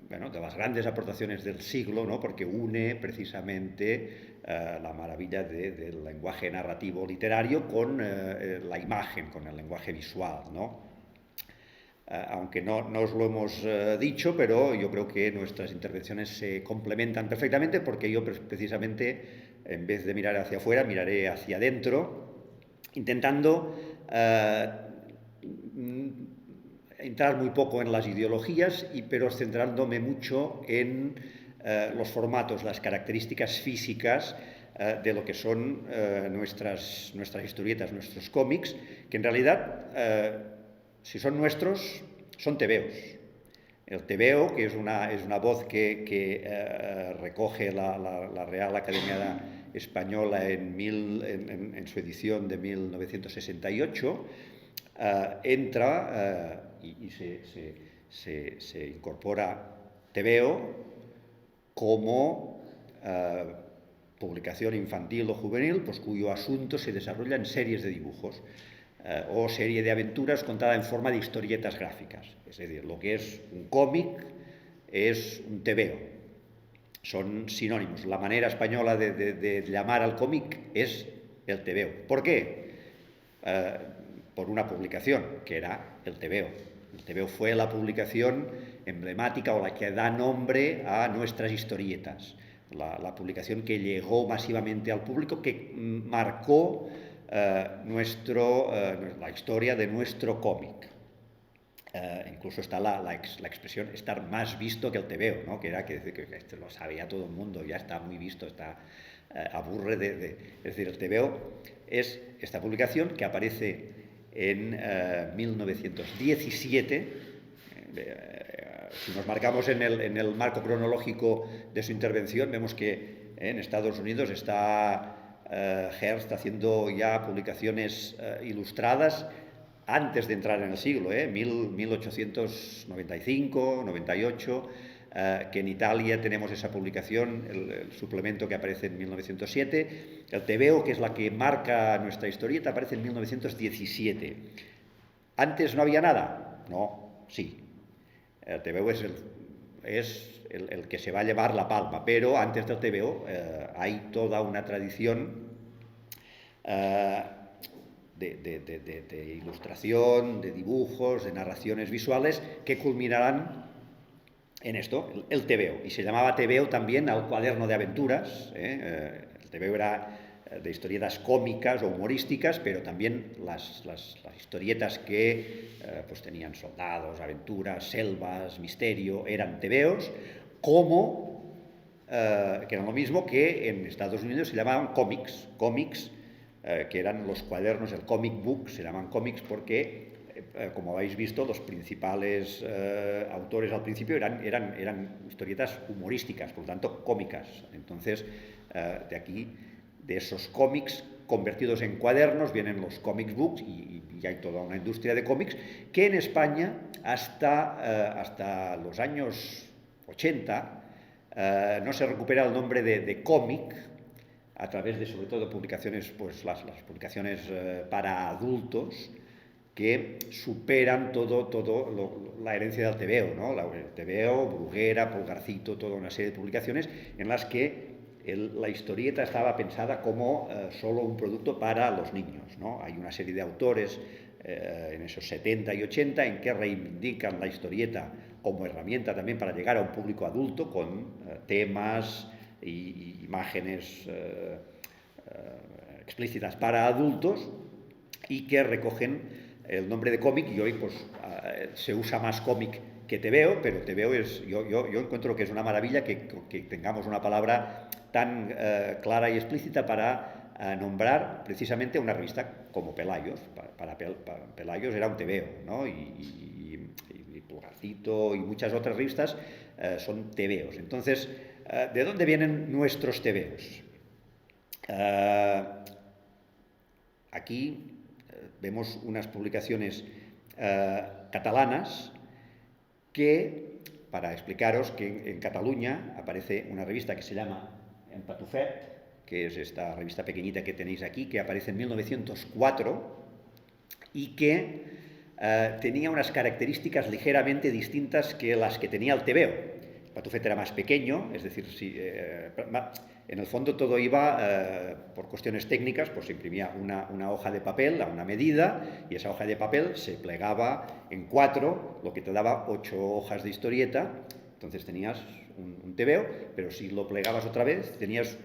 de las grandes aportaciones del siglo, ¿no?, porque une precisamente la maravilla del lenguaje narrativo literario con la imagen, con el lenguaje visual, ¿no? Aunque no os lo hemos dicho, pero yo creo que nuestras intervenciones se complementan perfectamente, porque yo precisamente, en vez de mirar hacia afuera, miraré hacia adentro, intentando entrar muy poco en las ideologías, pero centrándome mucho en los formatos, las características físicas de lo que son nuestras historietas, nuestros cómics, que en realidad, si son nuestros, son tebeos. El tebeo, que es una voz que recoge la Real Academia Española en su edición de 1968, entra y se incorpora tebeo como publicación infantil o juvenil, pues cuyo asunto se desarrolla en series de dibujos o serie de aventuras contada en forma de historietas gráficas. Es decir, lo que es un cómic es un tebeo. Son sinónimos. La manera española de llamar al cómic es el tebeo. ¿Por qué? Por una publicación, que era el tebeo. El tebeo fue la publicación emblemática o la que da nombre a nuestras historietas. La publicación que llegó masivamente al público, que marcó la historia de nuestro cómic. Incluso está la expresión estar más visto que el tebeo, ¿no?, que era que esto lo sabía todo el mundo, ya está muy visto, aburre es decir, el tebeo es esta publicación que aparece en 1917. Si nos marcamos en el marco cronológico de su intervención, vemos que en Estados Unidos está Hearst haciendo ya publicaciones ilustradas antes de entrar en el siglo, 1895, 98, que en Italia tenemos esa publicación, el suplemento que aparece en 1907, el tebeo, que es la que marca nuestra historieta, aparece en 1917. ¿Antes no había nada? No, sí. El tebeo es el que se va a llevar la palma, pero antes del tebeo hay toda una tradición de ilustración, de dibujos, de narraciones visuales que culminarán en esto, el tebeo. Y se llamaba tebeo también al cuaderno de aventuras. El tebeo era de historietas cómicas o humorísticas, pero también las historietas que pues tenían soldados, aventuras, selvas, misterio, eran tebeos, como que eran lo mismo que en Estados Unidos se llamaban cómics, que eran los cuadernos, el comic book, se llaman cómics porque, como habéis visto, los principales autores al principio eran historietas humorísticas, por lo tanto cómicas. Entonces, de aquí, de esos cómics convertidos en cuadernos, vienen los comic books y hay toda una industria de cómics que en España hasta los años 80 no se recupera el nombre de cómic a través de, sobre todo, publicaciones, pues las publicaciones para adultos, que superan la herencia del tebeo, ¿no? El tebeo, Bruguera, Pulgarcito, toda una serie de publicaciones en las que la historieta estaba pensada como solo un producto para los niños, ¿no? Hay una serie de autores en esos 70 y 80 en que reivindican la historieta como herramienta también para llegar a un público adulto con temas y imágenes explícitas para adultos y que recogen el nombre de cómic. Y hoy pues se usa más cómic que tebeo, pero tebeo yo encuentro que es una maravilla que tengamos una palabra tan clara y explícita para nombrar precisamente una revista como Pelayos. Para Pelayos era un tebeo, ¿no? Y Pulgarcito y muchas otras revistas son tebeos. Entonces, ¿de dónde vienen nuestros tebeos? Aquí vemos unas publicaciones catalanas que, para explicaros que en Cataluña aparece una revista que se llama En Patufet, que es esta revista pequeñita que tenéis aquí, que aparece en 1904 y que tenía unas características ligeramente distintas que las que tenía el tebeo. El Patufet era más pequeño, es decir, en el fondo todo iba por cuestiones técnicas, pues se imprimía una hoja de papel a una medida y esa hoja de papel se plegaba en 4, lo que te daba 8 hojas de historieta. Entonces tenías un tebeo, pero si lo plegabas otra vez tenías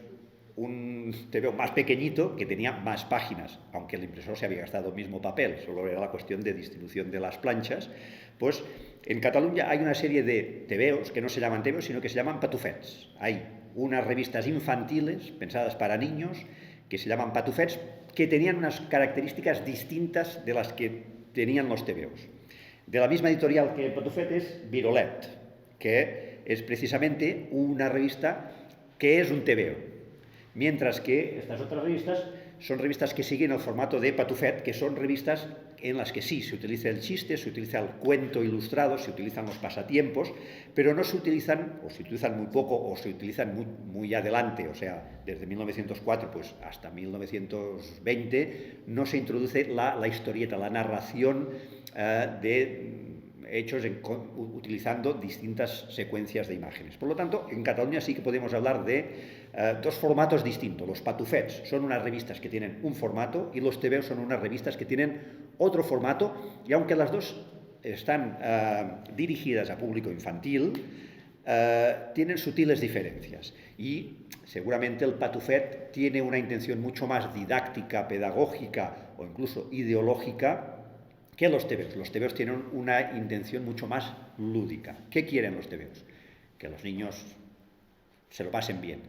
un tebeo más pequeñito que tenía más páginas, aunque el impresor se había gastado el mismo papel, solo era la cuestión de distribución de las planchas. Pues en Cataluña hay una serie de tebeos que no se llaman tebeos, sino que se llaman patufets. Hay unas revistas infantiles pensadas para niños que se llaman patufets, que tenían unas características distintas de las que tenían los tebeos. De la misma editorial que Patufet es Virolet, que es precisamente una revista que es un tebeo. Mientras que estas otras revistas son revistas que siguen el formato de Patufet, que son revistas en las que sí se utiliza el chiste, se utiliza el cuento ilustrado, se utilizan los pasatiempos, pero no se utilizan, o se utilizan muy poco, o se utilizan muy adelante, o sea, desde 1904 pues, hasta 1920, no se introduce la historieta, la narración de hechos utilizando distintas secuencias de imágenes. Por lo tanto, en Cataluña sí que podemos hablar de dos formatos distintos. Los patufets son unas revistas que tienen un formato y los tebeos son unas revistas que tienen otro formato, y aunque las dos están dirigidas a público infantil, tienen sutiles diferencias. Y seguramente el patufet tiene una intención mucho más didáctica, pedagógica o incluso ideológica que los tebeos. Los tebeos tienen una intención mucho más lúdica. ¿Qué quieren los tebeos? Que los niños se lo pasen bien.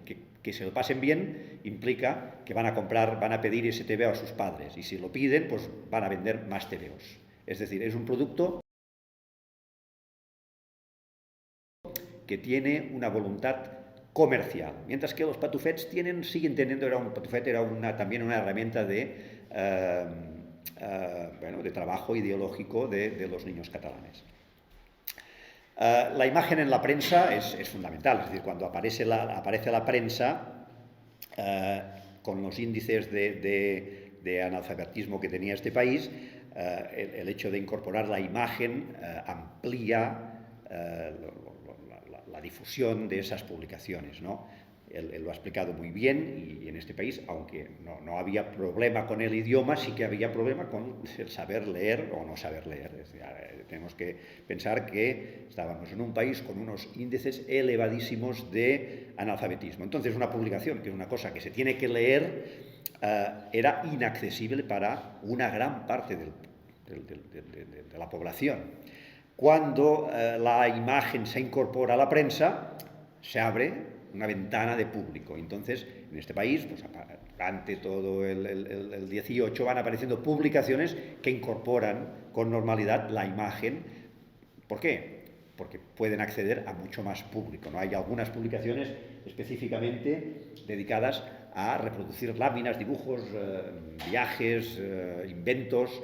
Que se lo pasen bien implica que van a pedir ese tebeo a sus padres, y si lo piden, pues van a vender más tebeos. Es decir, es un producto que tiene una voluntad comercial, mientras que los patufets siguen teniendo, Patufet era también una herramienta de trabajo ideológico de los niños catalanes. La imagen en la prensa es fundamental, es decir, cuando aparece la prensa, con los índices de analfabetismo que tenía este país, el hecho de incorporar la imagen amplía la difusión de esas publicaciones, ¿no? él lo ha explicado muy bien, y en este país, aunque no había problema con el idioma, sí que había problema con el saber leer o no saber leer. Es decir, tenemos que pensar que estábamos en un país con unos índices elevadísimos de analfabetismo. Entonces, una publicación, que es una cosa que se tiene que leer, era inaccesible para una gran parte de la población. Cuando la imagen se incorpora a la prensa, se abre una ventana de público. Entonces, en este país, pues, durante todo el 18 van apareciendo publicaciones que incorporan con normalidad la imagen. ¿Por qué? Porque pueden acceder a mucho más público, ¿no? Hay algunas publicaciones específicamente dedicadas a reproducir láminas, dibujos, viajes, inventos.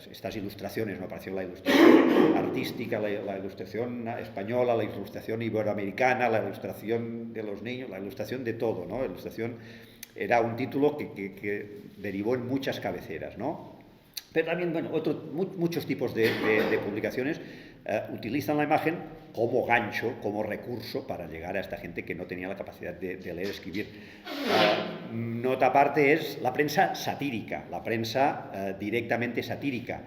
Estas ilustraciones, ¿no? Apareció la ilustración artística, la ilustración española, la ilustración iberoamericana, la ilustración de los niños, la ilustración de todo, ¿no? La ilustración era un título que derivó en muchas cabeceras, ¿no? Pero también, bueno, muchos tipos de publicaciones utilizan la imagen como gancho, como recurso para llegar a esta gente que no tenía la capacidad de leer y escribir. Nota aparte es la prensa satírica, la prensa directamente satírica,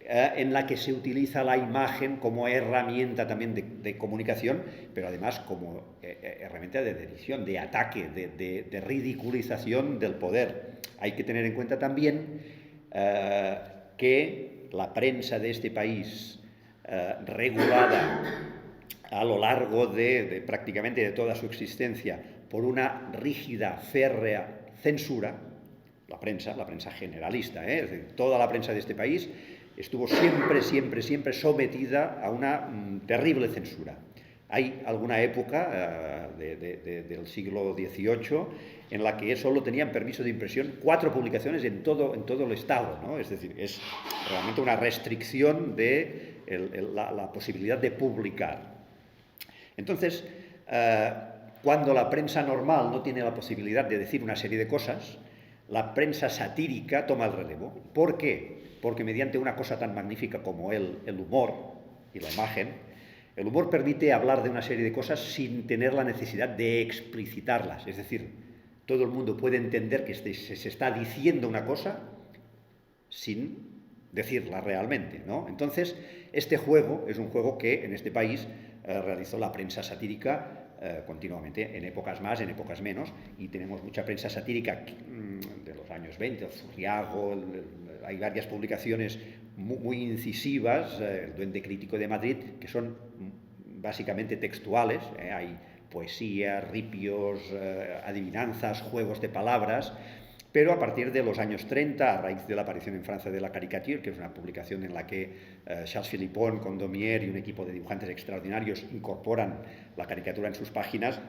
en la que se utiliza la imagen como herramienta también de comunicación, pero además como herramienta de edición, de ataque, de ridiculización del poder. Hay que tener en cuenta también que la prensa de este país, regulada a lo largo de prácticamente de toda su existencia por una rígida, férrea censura, la prensa generalista, es decir, toda la prensa de este país estuvo siempre sometida a una terrible censura. Hay alguna época del siglo XVIII en la que solo tenían permiso de impresión 4 publicaciones en todo el Estado, ¿no? Es decir, es realmente una restricción de la posibilidad de publicar. Entonces, cuando la prensa normal no tiene la posibilidad de decir una serie de cosas, la prensa satírica toma el relevo. ¿Por qué? Porque mediante una cosa tan magnífica como el humor y la imagen, el humor permite hablar de una serie de cosas sin tener la necesidad de explicitarlas. Es decir, todo el mundo puede entender que se está diciendo una cosa sin decirla realmente, ¿no? Entonces, este juego es un juego que en este país realizó la prensa satírica continuamente, en épocas más, en épocas menos, y tenemos mucha prensa satírica de los años 20, el Zurriago, hay varias publicaciones muy incisivas, el Duende Crítico de Madrid, que son básicamente textuales, hay poesía, ripios, adivinanzas, juegos de palabras, pero a partir de los años 30, a raíz de la aparición en Francia de la caricature, que es una publicación en la que Charles Philippon, Condomier y un equipo de dibujantes extraordinarios incorporan la caricatura en sus páginas,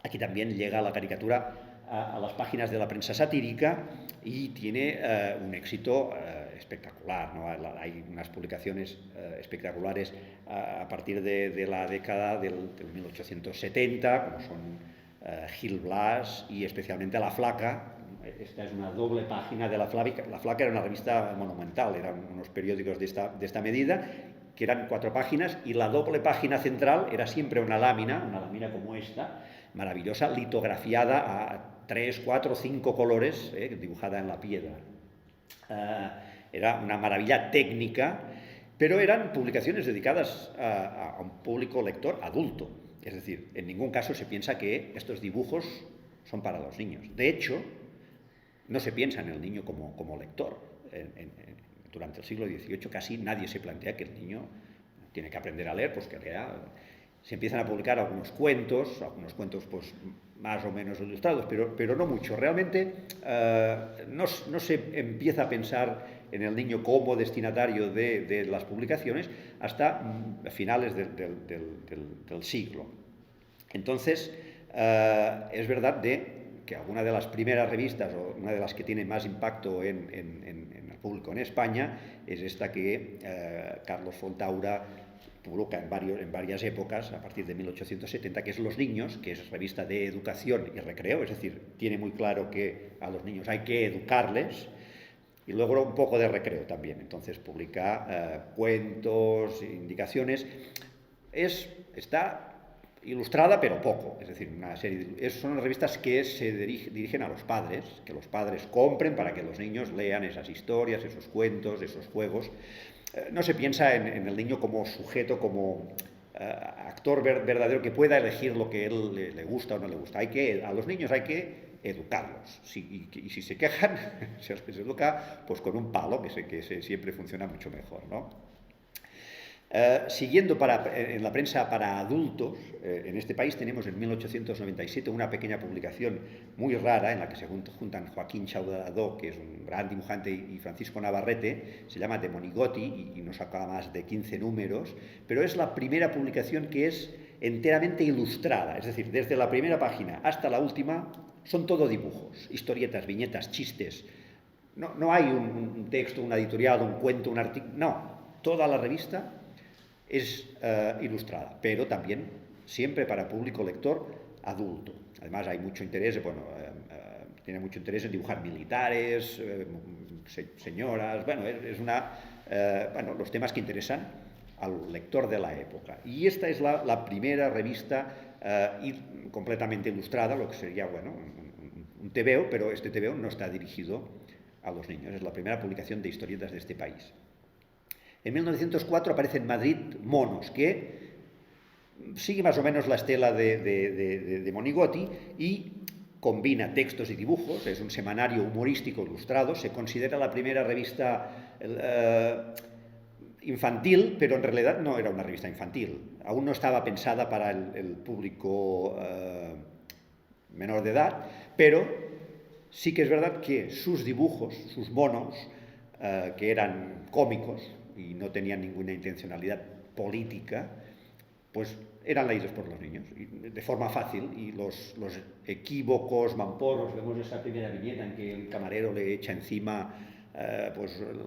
aquí también llega la caricatura a las páginas de la prensa satírica y tiene un éxito espectacular, ¿no? Hay unas publicaciones espectaculares a partir de la década del 1870, como son Gil Blas y especialmente La Flaca. Esta es una doble página de La Flaca. La Flaca era una revista monumental, eran unos periódicos de esta medida, que eran 4 páginas, y la doble página central era siempre una lámina como esta, maravillosa, litografiada a 3, 4, 5 colores, dibujada en la piedra. Era una maravilla técnica, pero eran publicaciones dedicadas a un público lector adulto. Es decir, en ningún caso se piensa que estos dibujos son para los niños. De hecho, no se piensa en el niño como lector. Durante el siglo XVIII casi nadie se plantea que el niño tiene que aprender a leer, pues que lea. Se empiezan a publicar algunos cuentos pues más o menos ilustrados, pero no mucho. Realmente no se empieza a pensar en el niño como destinatario de las publicaciones hasta finales del siglo. Entonces, es verdad que alguna de las primeras revistas, o una de las que tiene más impacto en el público en España, es esta que Carlos Fontaura publica en varias épocas, a partir de 1870, que es Los Niños, que es revista de educación y recreo, es decir, tiene muy claro que a los niños hay que educarles, y luego un poco de recreo también. Entonces publica cuentos, indicaciones. Está ilustrada, pero poco. Es decir, son revistas que se dirigen a los padres, que los padres compren para que los niños lean esas historias, esos cuentos, esos juegos. No se piensa en el niño como sujeto, como actor verdadero que pueda elegir lo que él le gusta o no le gusta. A los niños hay que educarlos. Y si se quejan, se les educa pues con un palo, que siempre funciona mucho mejor, ¿no? Siguiendo en la prensa para adultos, en este país tenemos en 1897 una pequeña publicación muy rara en la que se juntan Joaquín Chauradó, que es un gran dibujante, y Francisco Navarrete. Se llama De Monigotti y no saca más de 15 números, pero es la primera publicación que es enteramente ilustrada, es decir, desde la primera página hasta la última son todo dibujos, historietas, viñetas, chistes. No hay un texto, una editorial, un cuento, un artículo, no, toda la revista es ilustrada, pero también siempre para público lector adulto. Además hay mucho interés, tiene mucho interés en dibujar militares, señoras, los temas que interesan al lector de la época. Y esta es la primera revista completamente ilustrada, lo que sería, un tebeo, pero este tebeo no está dirigido a los niños, es la primera publicación de historietas de este país. En 1904 aparece en Madrid Monos, que sigue más o menos la estela de Monigotti y combina textos y dibujos, es un semanario humorístico ilustrado, se considera la primera revista infantil, pero en realidad no era una revista infantil, aún no estaba pensada para el público menor de edad, pero sí que es verdad que sus dibujos, sus monos, que eran cómicos, y no tenían ninguna intencionalidad política, pues eran leídos por los niños de forma fácil, y los equívocos, mamporros, vemos esa primera viñeta en que el camarero le echa encima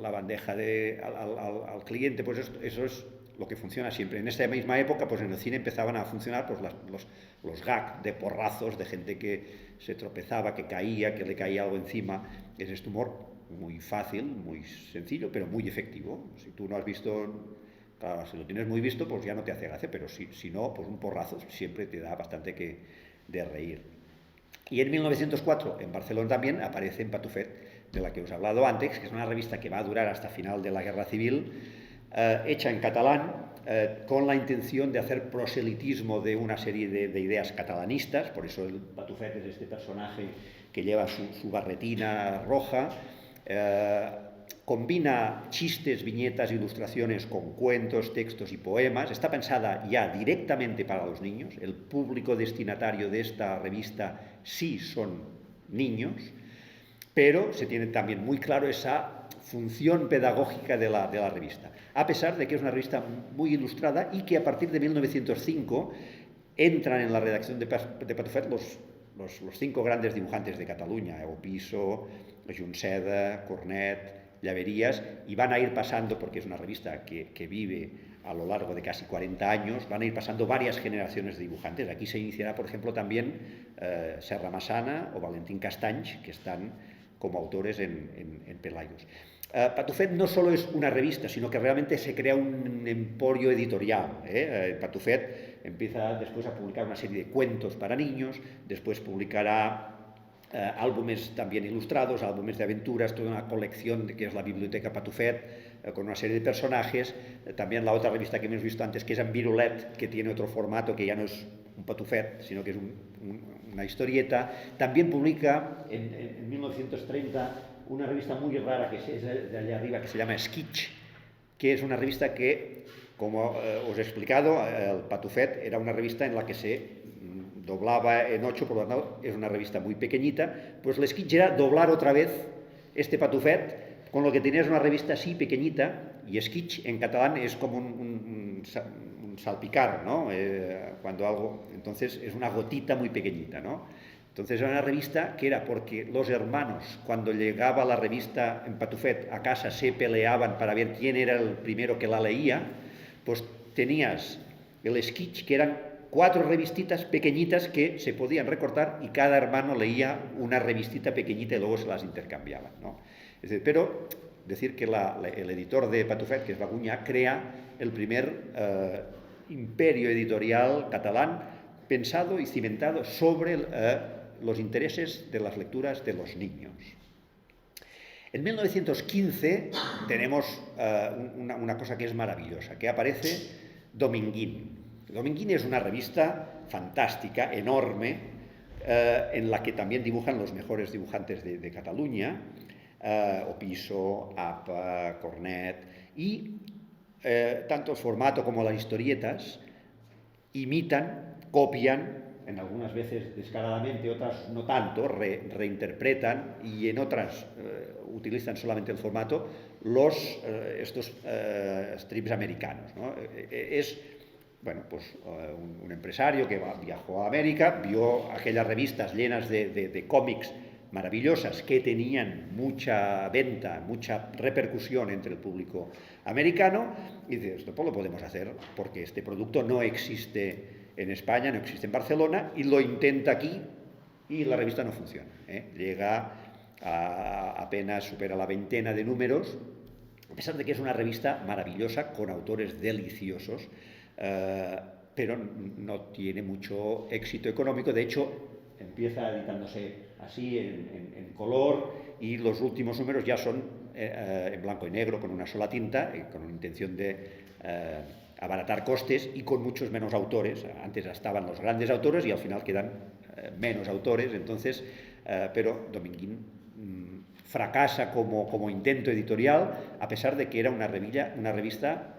la bandeja al cliente, pues eso es lo que funciona siempre. En esta misma época, pues en el cine empezaban a funcionar pues los gags de porrazos, de gente que se tropezaba, que caía, que le caía algo encima. Es este humor muy fácil, muy sencillo, pero muy efectivo. Si tú no has visto, claro, si lo tienes muy visto, pues ya no te hace gracia, pero si no, pues un porrazo siempre te da bastante de reír. Y en 1904, en Barcelona también, aparece en Patufet, de la que os he hablado antes, que es una revista que va a durar hasta final de la Guerra Civil, hecha en catalán, con la intención de hacer proselitismo de una serie de ideas catalanistas. Por eso el Patufet es este personaje que lleva su barretina roja. Combina chistes, viñetas, ilustraciones con cuentos, textos y poemas. Está pensada ya directamente para los niños. El público destinatario de esta revista sí son niños, pero se tiene también muy claro esa función pedagógica de la revista, a pesar de que es una revista muy ilustrada y que a partir de 1905 entran en la redacción de Patufet los 5 grandes dibujantes de Cataluña, Piso, Junceda, Cornet, Llaverías, y van a ir pasando, porque es una revista que vive a lo largo de casi 40 años, van a ir pasando varias generaciones de dibujantes. Aquí se iniciará, por ejemplo, también Serra Massana o Valentín Castanys, que están como autores en Pelayos. Patufet no solo es una revista, sino que realmente se crea un emporio editorial. Patufet empieza después a publicar una serie de cuentos para niños, después publicará álbumes también ilustrados, álbumes de aventuras, toda una colección que es la Biblioteca Patufet, con una serie de personajes. También la otra revista que hemos visto antes, que es en Virulet, que tiene otro formato, que ya no es un Patufet, sino que es una historieta. También publica en 1930 una revista muy rara, que es de allá arriba, que se llama Skitch, que es una revista que, como os he explicado, el Patufet era una revista en la que se doblaba en 8, por lo tanto es una revista muy pequeñita. Pues l'Skitch era doblar otra vez este Patufet, con lo que tenías una revista así pequeñita, y Skitch en catalán es como un salpicar, ¿no? Cuando algo, entonces es una gotita muy pequeñita, ¿no? Entonces era una revista que era porque los hermanos, cuando llegaba la revista en Patufet a casa, se peleaban para ver quién era el primero que la leía. Pues tenías el Skitch, que eran 4 revistitas pequeñitas que se podían recortar, y cada hermano leía una revistita pequeñita y luego se las intercambiaban, ¿no? Es decir, pero decir que el editor de Patufet, que es Bagunyà, crea el primer imperio editorial catalán pensado y cimentado sobre los intereses de las lecturas de los niños. En 1915 tenemos una cosa que es maravillosa, que aparece Dominguín. Dominguín es una revista fantástica, enorme, en la que también dibujan los mejores dibujantes de Cataluña, Opiso, Apa, Cornet, y tanto el formato como las historietas imitan, copian, en algunas veces descaradamente, otras no tanto, reinterpretan, y en otras utilizan solamente el formato, estos strips americanos, ¿no? Es, bueno, pues un empresario que viajó a América, vio aquellas revistas llenas de cómics maravillosas que tenían mucha venta, mucha repercusión entre el público americano, y dice, esto pues lo podemos hacer porque este producto no existe en España, no existe en Barcelona, y lo intenta aquí y la revista no funciona, llega a apenas supera la veintena de números, a pesar de que es una revista maravillosa con autores deliciosos, pero no tiene mucho éxito económico. De hecho, empieza editándose así en color, y los últimos números ya son en blanco y negro, con una sola tinta, con una intención de abaratar costes y con muchos menos autores. Antes estaban los grandes autores y al final quedan menos autores, entonces, pero Dominguín fracasa como intento editorial, a pesar de que era una revista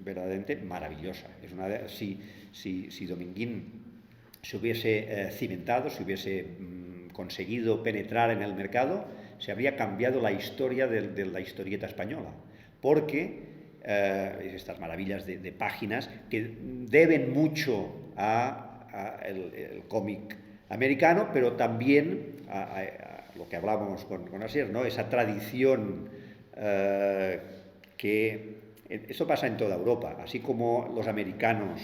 verdaderamente maravillosa. Si Dominguín se hubiese cimentado, se hubiese conseguido penetrar en el mercado, se habría cambiado la historia de la historieta española, porque estas maravillas de páginas que deben mucho el cómic americano, pero también a lo que hablábamos con Asier, ¿no? Esa tradición que eso pasa en toda Europa, así como los americanos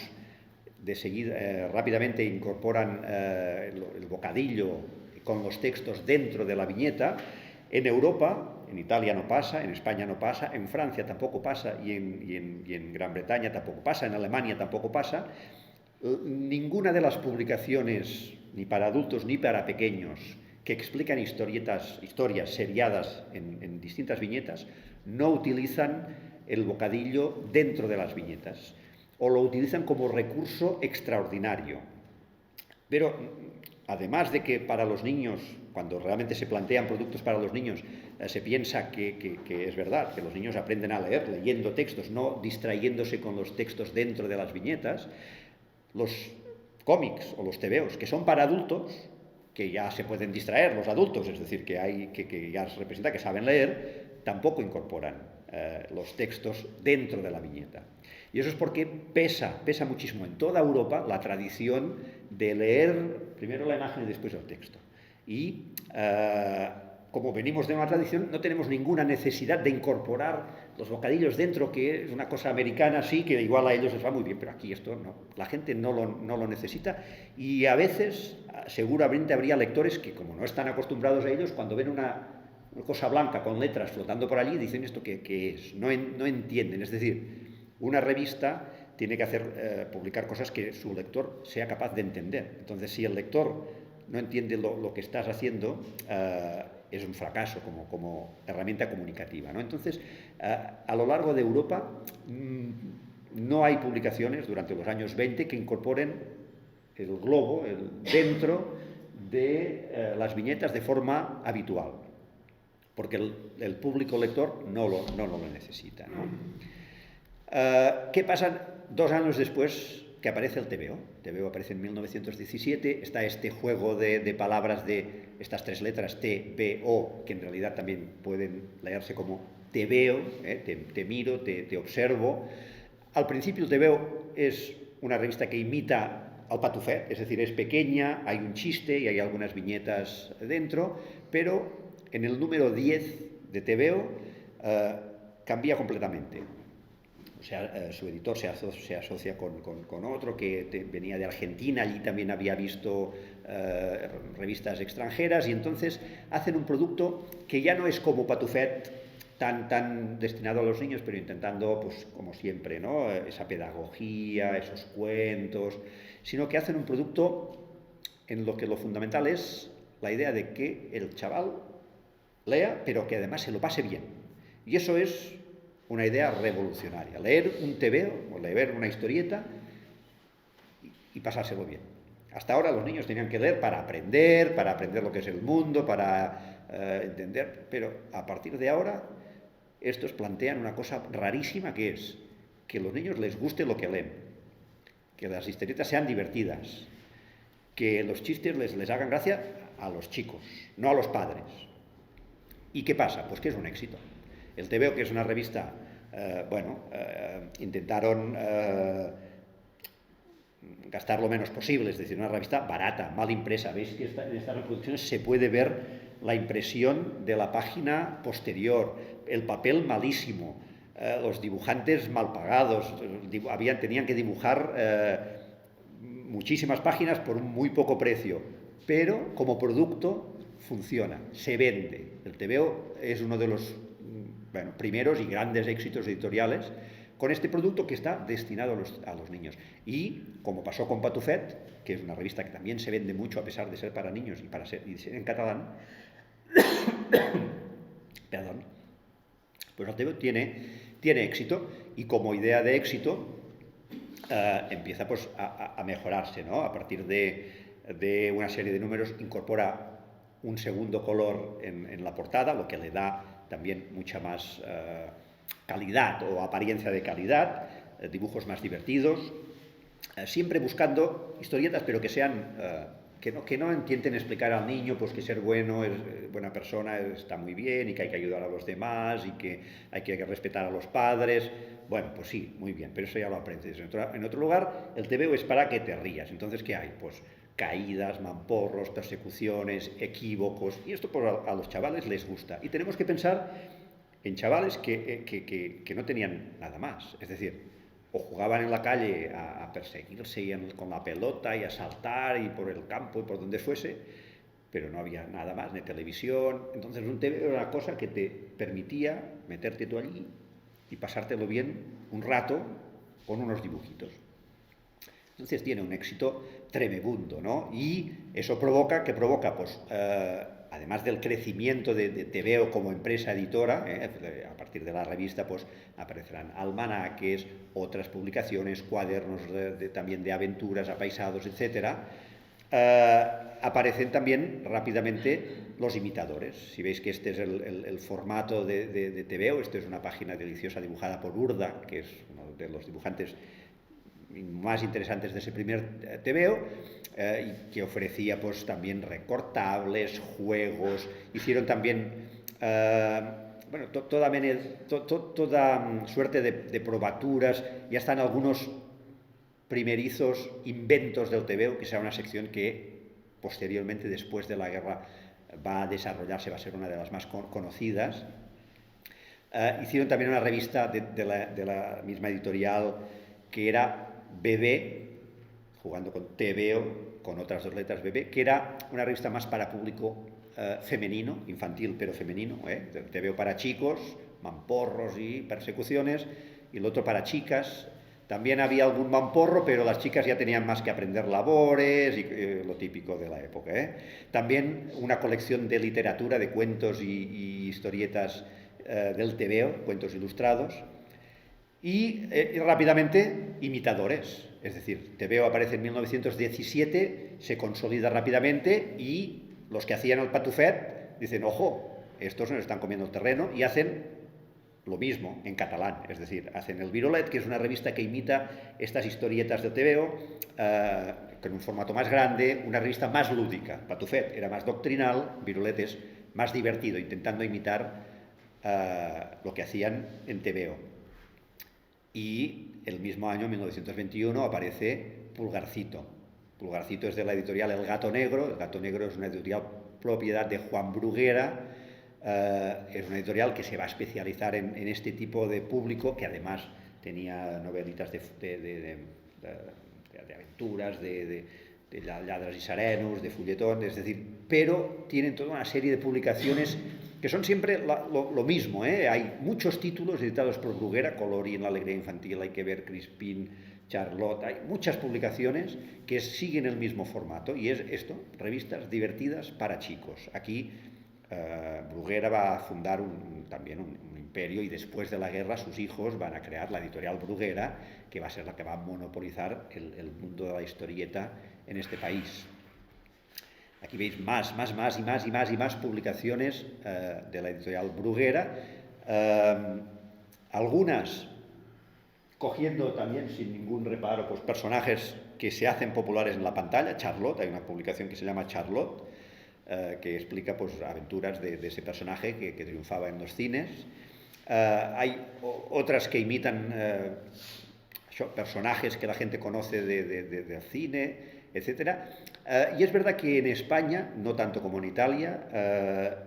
rápidamente incorporan el bocadillo con los textos dentro de la viñeta. En Europa, en Italia no pasa, en España no pasa, en Francia tampoco pasa, y en Gran Bretaña tampoco pasa, en Alemania tampoco pasa. Ninguna de las publicaciones, ni para adultos ni para pequeños, que explican historias seriadas en distintas viñetas, no utilizan el bocadillo dentro de las viñetas, o lo utilizan como recurso extraordinario. Pero además de que para los niños, cuando realmente se plantean productos para los niños, se piensa que es verdad, que los niños aprenden a leer leyendo textos, no distrayéndose con los textos dentro de las viñetas, los cómics o los tebeos que son para adultos, que ya se pueden distraer los adultos, es decir, que ya se representa que saben leer, tampoco incorporan los textos dentro de la viñeta. Y eso es porque pesa muchísimo en toda Europa la tradición de leer primero la imagen y después el texto. Y como venimos de una tradición, no tenemos ninguna necesidad de incorporar los bocadillos dentro, que es una cosa americana, sí, que igual a ellos les va muy bien, pero aquí esto no. La gente no lo necesita, y a veces seguramente habría lectores que, como no están acostumbrados a ellos, cuando ven una cosa blanca con letras flotando por allí, dicen esto qué es, no entienden. Es decir, una revista tiene que publicar cosas que su lector sea capaz de entender. Entonces, si el lector no entiende lo que estás haciendo, es un fracaso como herramienta comunicativa, ¿no? Entonces, a lo largo de Europa no hay publicaciones durante los años 20 que incorporen el globo dentro de las viñetas de forma habitual, porque el público lector no lo necesita, ¿no? ¿Qué pasa 2 años después que aparece el TVO? El TVO aparece en 1917, está este juego de palabras de estas 3 letras, T, B, O, que en realidad también pueden leerse como te veo, te miro, te observo. Al principio el TVO es una revista que imita al Patufet, es decir, es pequeña, hay un chiste y hay algunas viñetas dentro, pero en el número 10 de TVO cambia completamente. O sea, su editor se asocia con otro que venía de Argentina, allí también había visto revistas extranjeras, y entonces hacen un producto que ya no es como Patufet, tan destinado a los niños, pero intentando, pues como siempre, ¿no? Esa pedagogía, esos cuentos, sino que hacen un producto en lo que lo fundamental es la idea de que el chaval lea, pero que además se lo pase bien. Y eso es una idea revolucionaria, leer un tebeo o leer una historieta y pasárselo bien. Hasta ahora los niños tenían que leer para aprender lo que es el mundo, para entender, pero a partir de ahora estos plantean una cosa rarísima, que es que a los niños les guste lo que leen, que las historietas sean divertidas, que los chistes les hagan gracia a los chicos, no a los padres. ¿Y qué pasa? Pues que es un éxito. El TVO, que es una revista, intentaron gastar lo menos posible, es decir, una revista barata, mal impresa. Veis que en estas reproducciones se puede ver la impresión de la página posterior, el papel malísimo, los dibujantes mal pagados, tenían que dibujar muchísimas páginas por un muy poco precio, pero como producto funciona, se vende. El TVO es uno de los primeros y grandes éxitos editoriales con este producto que está destinado a los niños. Y como pasó con Patufet, que es una revista que también se vende mucho a pesar de ser para niños y ser en catalán, perdón, pues el TVO tiene éxito, y como idea de éxito empieza pues a mejorarse, ¿no? A partir de una serie de números incorpora un segundo color en la portada, lo que le da también mucha más calidad o apariencia de calidad, dibujos más divertidos, siempre buscando historietas, pero que sean que no intenten explicar al niño pues que ser bueno, buena persona está muy bien, y que hay que ayudar a los demás, y que hay que respetar a los padres. Bueno, pues sí, muy bien, pero eso ya lo aprendes. En otro lugar, el TVO es para que te rías. Entonces, ¿qué hay? Pues caídas, mamporros, persecuciones, equívocos, y esto pues, a los chavales les gusta. Y tenemos que pensar en chavales que no tenían nada más, es decir, o jugaban en la calle a perseguirse con la pelota y a saltar y por el campo y por donde fuese, pero no había nada más, ni televisión. Entonces un TV era una cosa que te permitía meterte tú allí y pasártelo bien un rato con unos dibujitos. Entonces tiene un éxito tremebundo, ¿no? Y eso provoca, pues, además del crecimiento de TVO como empresa editora, a partir de la revista pues aparecerán almanaques, otras publicaciones, cuadernos también de aventuras, apaisados, etc. Aparecen también rápidamente los imitadores. Si veis que este es el formato de TVO, esta es una página deliciosa dibujada por Urda, que es uno de los dibujantes más interesantes de ese primer TVO, y que ofrecía pues también recortables, juegos, hicieron también toda suerte de probaturas, ya están algunos primerizos inventos del TVO, que será una sección que posteriormente, después de la guerra, va a desarrollarse, va a ser una de las más conocidas. Hicieron también una revista de la misma editorial, que era Bebé, jugando con TVO, con otras dos letras Bebé, que era una revista más para público femenino, infantil pero femenino, TVO para chicos, mamporros y persecuciones, y el otro para chicas. También había algún mamporro, pero las chicas ya tenían más que aprender labores y lo típico de la época. También una colección de literatura, de cuentos y historietas del TVO, cuentos ilustrados. Y rápidamente imitadores, es decir, TVO aparece en 1917, se consolida rápidamente, y los que hacían el Patufet dicen, ojo, estos nos están comiendo el terreno, y hacen lo mismo en catalán, es decir, hacen el Virolet, que es una revista que imita estas historietas de TVO con un formato más grande, una revista más lúdica. Patufet era más doctrinal, Virolet es más divertido, intentando imitar lo que hacían en TVO. Y el mismo año, 1921, aparece Pulgarcito. Pulgarcito es de la editorial El Gato Negro. El Gato Negro es una editorial propiedad de Juan Bruguera. Es una editorial que se va a especializar en este tipo de público, que además tenía novelitas de aventuras, de lladres y serenos, de fulletón, es decir, pero tienen toda una serie de publicaciones que son siempre lo mismo, ¿eh? Hay muchos títulos editados por Bruguera, Colorín, La Alegría Infantil, Hay que ver, Crispín, Charlotte, hay muchas publicaciones que siguen el mismo formato y es esto, revistas divertidas para chicos. Aquí Bruguera va a fundar también un imperio y después de la guerra sus hijos van a crear la editorial Bruguera, que va a ser la que va a monopolizar el mundo de la historieta en este país. Aquí veis más y más publicaciones de la editorial Bruguera, algunas cogiendo también sin ningún reparo pues, personajes que se hacen populares en la pantalla. Charlotte, hay una publicación que se llama Charlotte, que explica pues, aventuras de ese personaje que triunfaba en los cines. Hay otras que imitan personajes que la gente conoce del cine, etc. Y es verdad que en España, no tanto como en Italia,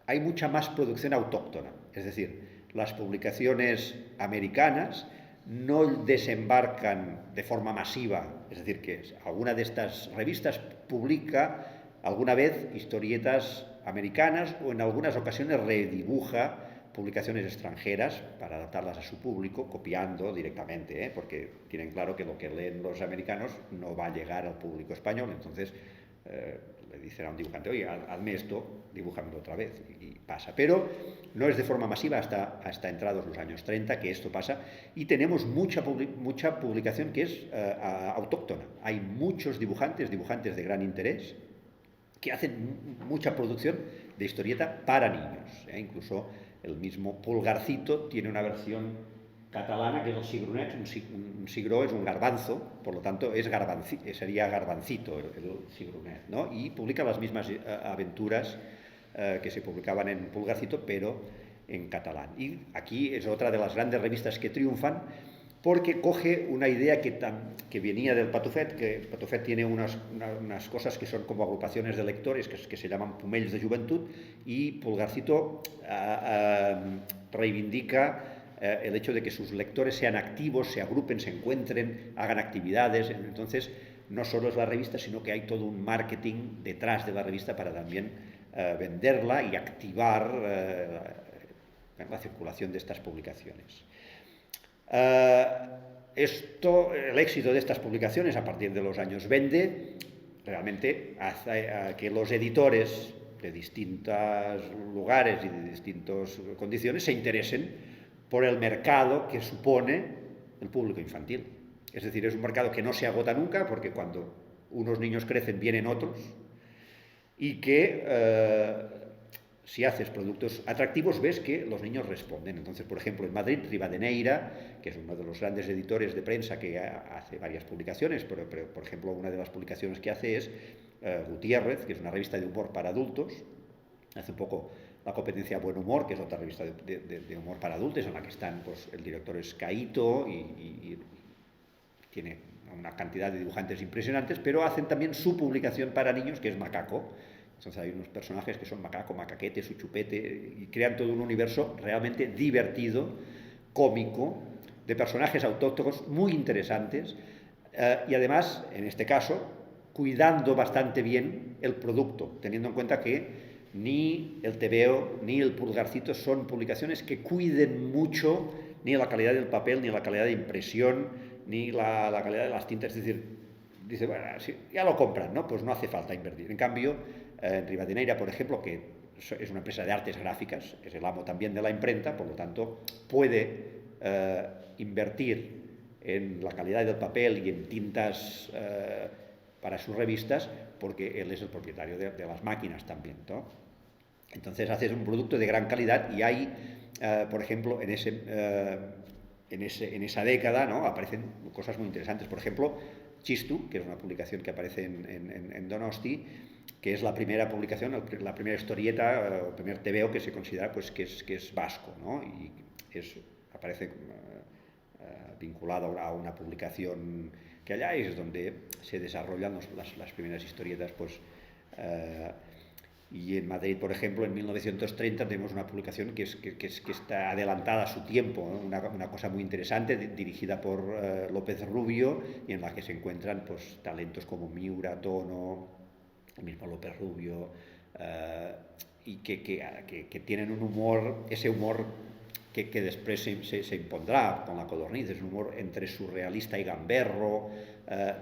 hay mucha más producción autóctona. Es decir, las publicaciones americanas no desembarcan de forma masiva, es decir, que alguna de estas revistas publica alguna vez historietas americanas o en algunas ocasiones redibuja publicaciones extranjeras para adaptarlas a su público, copiando directamente, porque tienen claro que lo que leen los americanos no va a llegar al público español, entonces le dicen a un dibujante, oye, hazme esto, dibújamelo otra vez, y pasa. Pero no es de forma masiva hasta entrados los años 30 que esto pasa, y tenemos mucha publicación que es autóctona. Hay muchos dibujantes de gran interés, que hacen mucha producción de historieta para niños. Incluso el mismo Pulgarcito tiene una versión catalana que es el Sigronet. Un sigró es un garbanzo, por lo tanto sería garbancito el Sigronet, ¿no? Y publica las mismas aventuras que se publicaban en Pulgarcito, pero en catalán. Y aquí es otra de las grandes revistas que triunfan, porque coge una idea que venía del Patufet, que el Patufet tiene unas cosas que son como agrupaciones de lectores que se llaman Pumells de Juventud, y Pulgarcito reivindica el hecho de que sus lectores sean activos, se agrupen, se encuentren, hagan actividades. Entonces, no solo es la revista, sino que hay todo un marketing detrás de la revista para también venderla y activar la circulación de estas publicaciones. El éxito de estas publicaciones a partir de los años 20 realmente hace que los editores de distintos lugares y de distintas condiciones se interesen por el mercado que supone el público infantil. Es decir, es un mercado que no se agota nunca, porque cuando unos niños crecen vienen otros, y que si haces productos atractivos ves que los niños responden. Entonces, por ejemplo, en Madrid, Rivadeneira, que es uno de los grandes editores de prensa que hace varias publicaciones, pero por ejemplo, una de las publicaciones que hace es Gutiérrez, que es una revista de humor para adultos. Hace un poco la competencia Buen Humor, que es otra revista de humor para adultos, en la que están, pues, el director es Caíto y tiene una cantidad de dibujantes impresionantes, pero hacen también su publicación para niños, que es Macaco. Entonces hay unos personajes que son Macaco, Macaquete, su chupete, y crean todo un universo realmente divertido, cómico, de personajes autóctonos muy interesantes, y además, en este caso, cuidando bastante bien el producto, teniendo en cuenta que ni el TVO ni el Pulgarcito son publicaciones que cuiden mucho ni la calidad del papel, ni la calidad de impresión, ni la calidad de las tintas. Es decir, dice, bueno, si ya lo compran, ¿no? Pues no hace falta invertir. En cambio, en Rivadeneira, por ejemplo, que es una empresa de artes gráficas, es el amo también de la imprenta, por lo tanto, puede invertir en la calidad del papel y en tintas para sus revistas, porque él es el propietario de las máquinas también, ¿no? Entonces haces un producto de gran calidad y hay, por ejemplo, en esa década, ¿no? Aparecen cosas muy interesantes. Por ejemplo, Chistu, que es una publicación que aparece en Donosti, que es la primera publicación, la primera historieta, el primer TVO que se considera pues, que es vasco, ¿no? Y aparece vinculado a una publicación que allá es donde se desarrollan las primeras historietas, pues. Y en Madrid, por ejemplo, en 1930 tenemos una publicación que está adelantada a su tiempo, ¿no? Una cosa muy interesante, dirigida por López Rubio, y en la que se encuentran pues, talentos como Miura, Tono, el mismo López Rubio, y que tienen un humor, ese humor que después se impondrá con la Codorniz, es un humor entre surrealista y gamberro,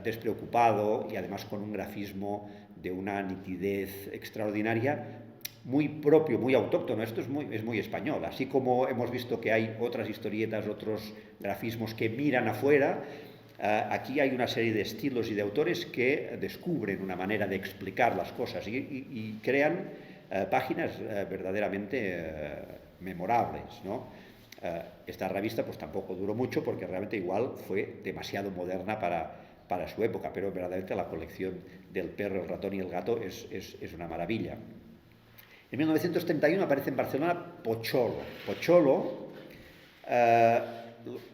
despreocupado y además con un grafismo de una nitidez extraordinaria, muy propio, muy autóctono. Esto es muy español, así como hemos visto que hay otras historietas, otros grafismos que miran afuera. Aquí hay una serie de estilos y de autores que descubren una manera de explicar las cosas y crean páginas verdaderamente memorables, ¿no? Esta revista pues tampoco duró mucho porque realmente igual fue demasiado moderna para su época, pero verdaderamente la colección del perro, el ratón y el gato es una maravilla. En 1931 aparece en Barcelona Pocholo. Pocholo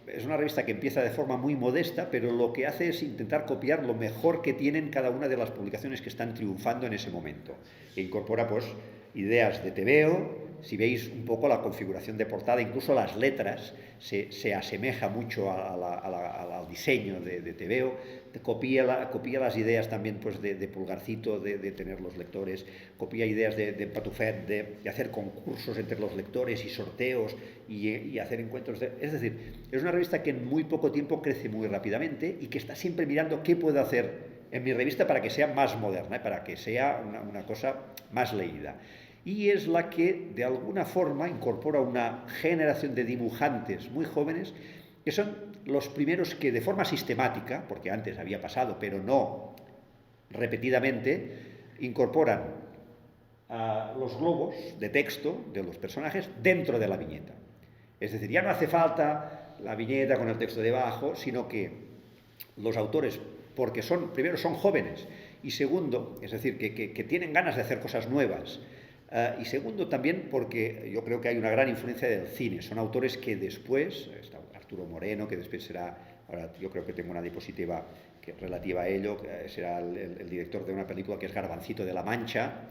es una revista que empieza de forma muy modesta, pero lo que hace es intentar copiar lo mejor que tienen cada una de las publicaciones que están triunfando en ese momento. E incorpora pues ideas de TVO. Si veis un poco la configuración de portada, incluso las letras se asemeja mucho al diseño de TVO. Copia las ideas también pues, de Pulgarcito, de tener los lectores, copia ideas de Patufet, de hacer concursos entre los lectores y sorteos y hacer encuentros. Es decir, es una revista que en muy poco tiempo crece muy rápidamente y que está siempre mirando qué puedo hacer en mi revista para que sea más moderna, para que sea una cosa más leída. Y es la que de alguna forma incorpora una generación de dibujantes muy jóvenes que son los primeros que de forma sistemática, porque antes había pasado pero no repetidamente, incorporan los globos de texto de los personajes dentro de la viñeta. Es decir, ya no hace falta la viñeta con el texto debajo, sino que los autores, porque primero son jóvenes y segundo, es decir, que tienen ganas de hacer cosas nuevas, y segundo también porque yo creo que hay una gran influencia del cine. Son autores que después, está Arturo Moreno, que después será, ahora yo creo que tengo una diapositiva relativa a ello, que será el director de una película que es Garbancito de la Mancha.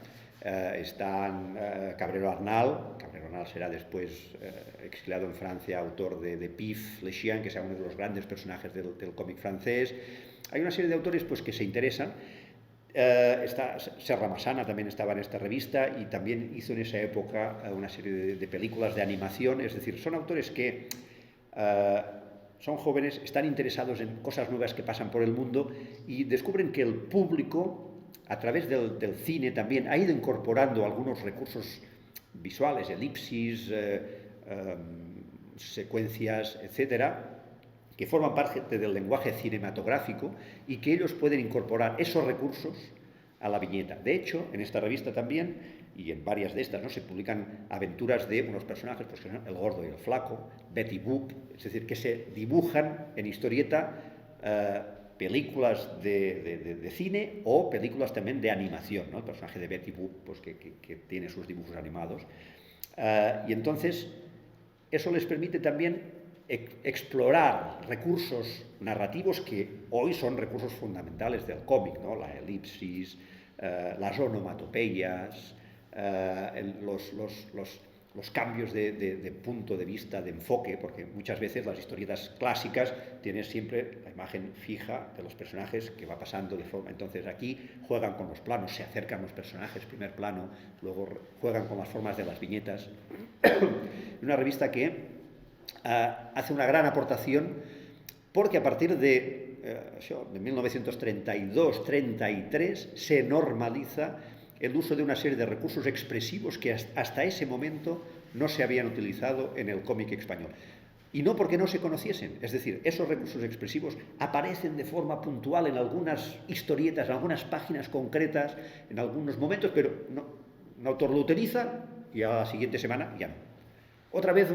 Están Cabrero Arnal será después exiliado en Francia, autor de Pif, Le Chien, que sea uno de los grandes personajes del cómic francés. Hay una serie de autores pues, que se interesan. Serra Massana también estaba en esta revista y también hizo en esa época una serie de películas de animación. Es decir, son autores que son jóvenes, están interesados en cosas nuevas que pasan por el mundo y descubren que el público, a través del cine también, ha ido incorporando algunos recursos visuales, elipsis, secuencias, etcétera, que forman parte del lenguaje cinematográfico y que ellos pueden incorporar esos recursos a la viñeta. De hecho, en esta revista también, y en varias de estas, ¿no?, se publican aventuras de unos personajes, pues, que son el gordo y el flaco, Betty Boop, es decir, que se dibujan en historieta películas de cine o películas también de animación, ¿no? El personaje de Betty Boop, pues, que tiene sus dibujos animados. Y entonces, eso les permite también explorar recursos narrativos que hoy son recursos fundamentales del cómic, ¿no? La elipsis, las onomatopeyas, los cambios de punto de vista, de enfoque, porque muchas veces las historietas clásicas tienen siempre la imagen fija de los personajes que va pasando de forma. Entonces aquí juegan con los planos, se acercan los personajes, primer plano, luego juegan con las formas de las viñetas. Una revista que hace una gran aportación porque a partir de 1932-33 se normaliza el uso de una serie de recursos expresivos que hasta ese momento no se habían utilizado en el cómic español. Y no porque no se conociesen, es decir, esos recursos expresivos aparecen de forma puntual en algunas historietas, en algunas páginas concretas, en algunos momentos, pero un autor lo utiliza y a la siguiente semana ya no. Otra vez,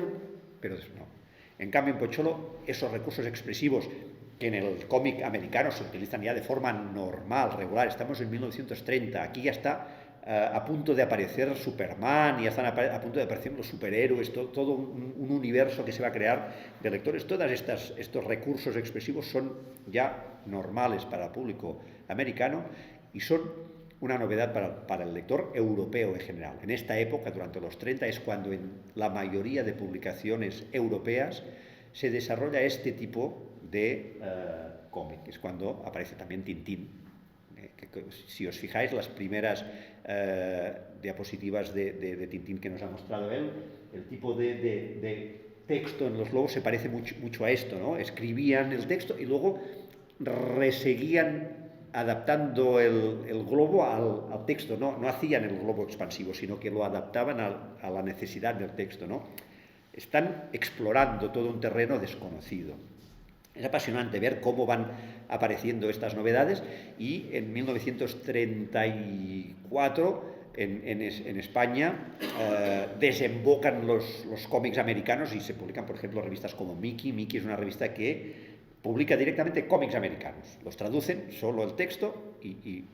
pero no. En cambio, en Pocholo, esos recursos expresivos que en el cómic americano se utilizan ya de forma normal, regular, estamos en 1930, aquí ya está a punto de aparecer Superman y ya están a punto de aparecer los superhéroes, todo un universo que se va a crear de lectores. Todos estos recursos expresivos son ya normales para el público americano y son una novedad para el lector europeo en general. En esta época, durante los 30, es cuando en la mayoría de publicaciones europeas se desarrolla este tipo de cómic. Es cuando aparece también Tintín Si os fijáis, las primeras diapositivas de Tintín que nos ha mostrado él, el tipo de texto en los globos se parece mucho a esto, ¿no? Escribían el texto y luego reseguían adaptando el globo al texto, no hacían el globo expansivo, sino que lo adaptaban a la necesidad del texto, ¿no? Están explorando todo un terreno desconocido. Es apasionante ver cómo van apareciendo estas novedades y en 1934 en España desembocan los cómics americanos y se publican, por ejemplo, revistas como Mickey. Mickey es una revista que publica directamente cómics americanos. Los traducen solo el texto y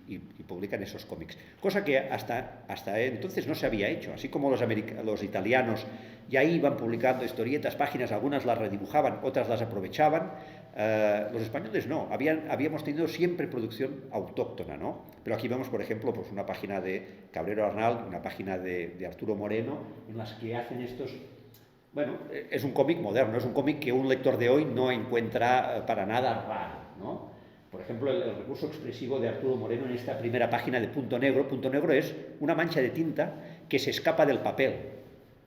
publican esos cómics. Cosa que hasta entonces no se había hecho. Así como los italianos ya iban publicando historietas, páginas, algunas las redibujaban, otras las aprovechaban. Los españoles no. Habíamos tenido siempre producción autóctona, ¿no? Pero aquí vemos, por ejemplo, pues una página de Cabrero Arnal, una página de Arturo Moreno, en las que hacen estos... Bueno, es un cómic moderno, es un cómic que un lector de hoy no encuentra para nada raro, ¿no? Por ejemplo, el recurso expresivo de Arturo Moreno en esta primera página de Punto Negro. Punto Negro es una mancha de tinta que se escapa del papel,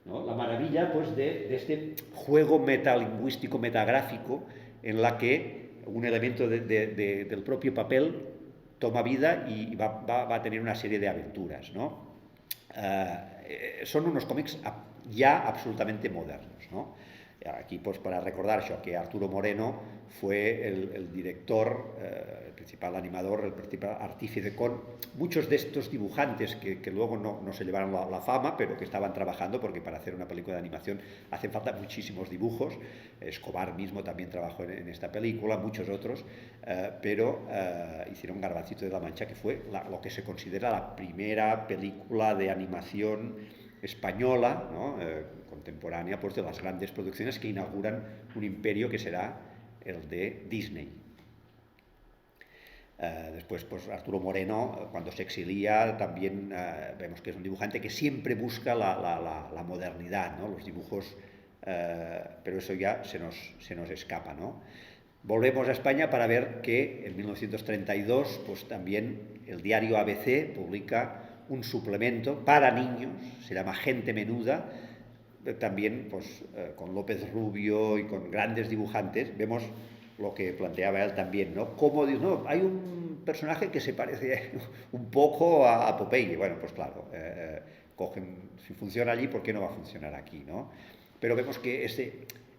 ¿no? La maravilla, pues, de este juego metalingüístico, metagráfico, en la que un elemento del propio papel toma vida y va a tener una serie de aventuras, ¿no? Son unos cómics ya absolutamente modernos, ¿no? Aquí, pues, para recordar això, que Arturo Moreno fue el director, el principal animador, el principal artífice con muchos de estos dibujantes que luego no se llevaron la fama, pero que estaban trabajando, porque para hacer una película de animación hacen falta muchísimos dibujos. Escobar mismo también trabajó en esta película, muchos otros, pero hicieron Garbancito de la Mancha, que fue lo que se considera la primera película de animación española, ¿no? Contemporánea, pues, de las grandes producciones que inauguran un imperio que será el de Disney. Después, pues, Arturo Moreno, cuando se exilia, también vemos que es un dibujante que siempre busca la modernidad, ¿no? Los dibujos, pero eso ya se nos escapa, ¿no? Volvemos a España para ver que en 1932, pues, también el diario ABC publica un suplemento para niños, se llama Gente Menuda, también, pues, con López Rubio y con grandes dibujantes. Vemos lo que planteaba él también, ¿no? Como dice, no, hay un personaje que se parece un poco a Popeye. Bueno, pues claro, si funciona allí, ¿por qué no va a funcionar aquí, no? Pero vemos que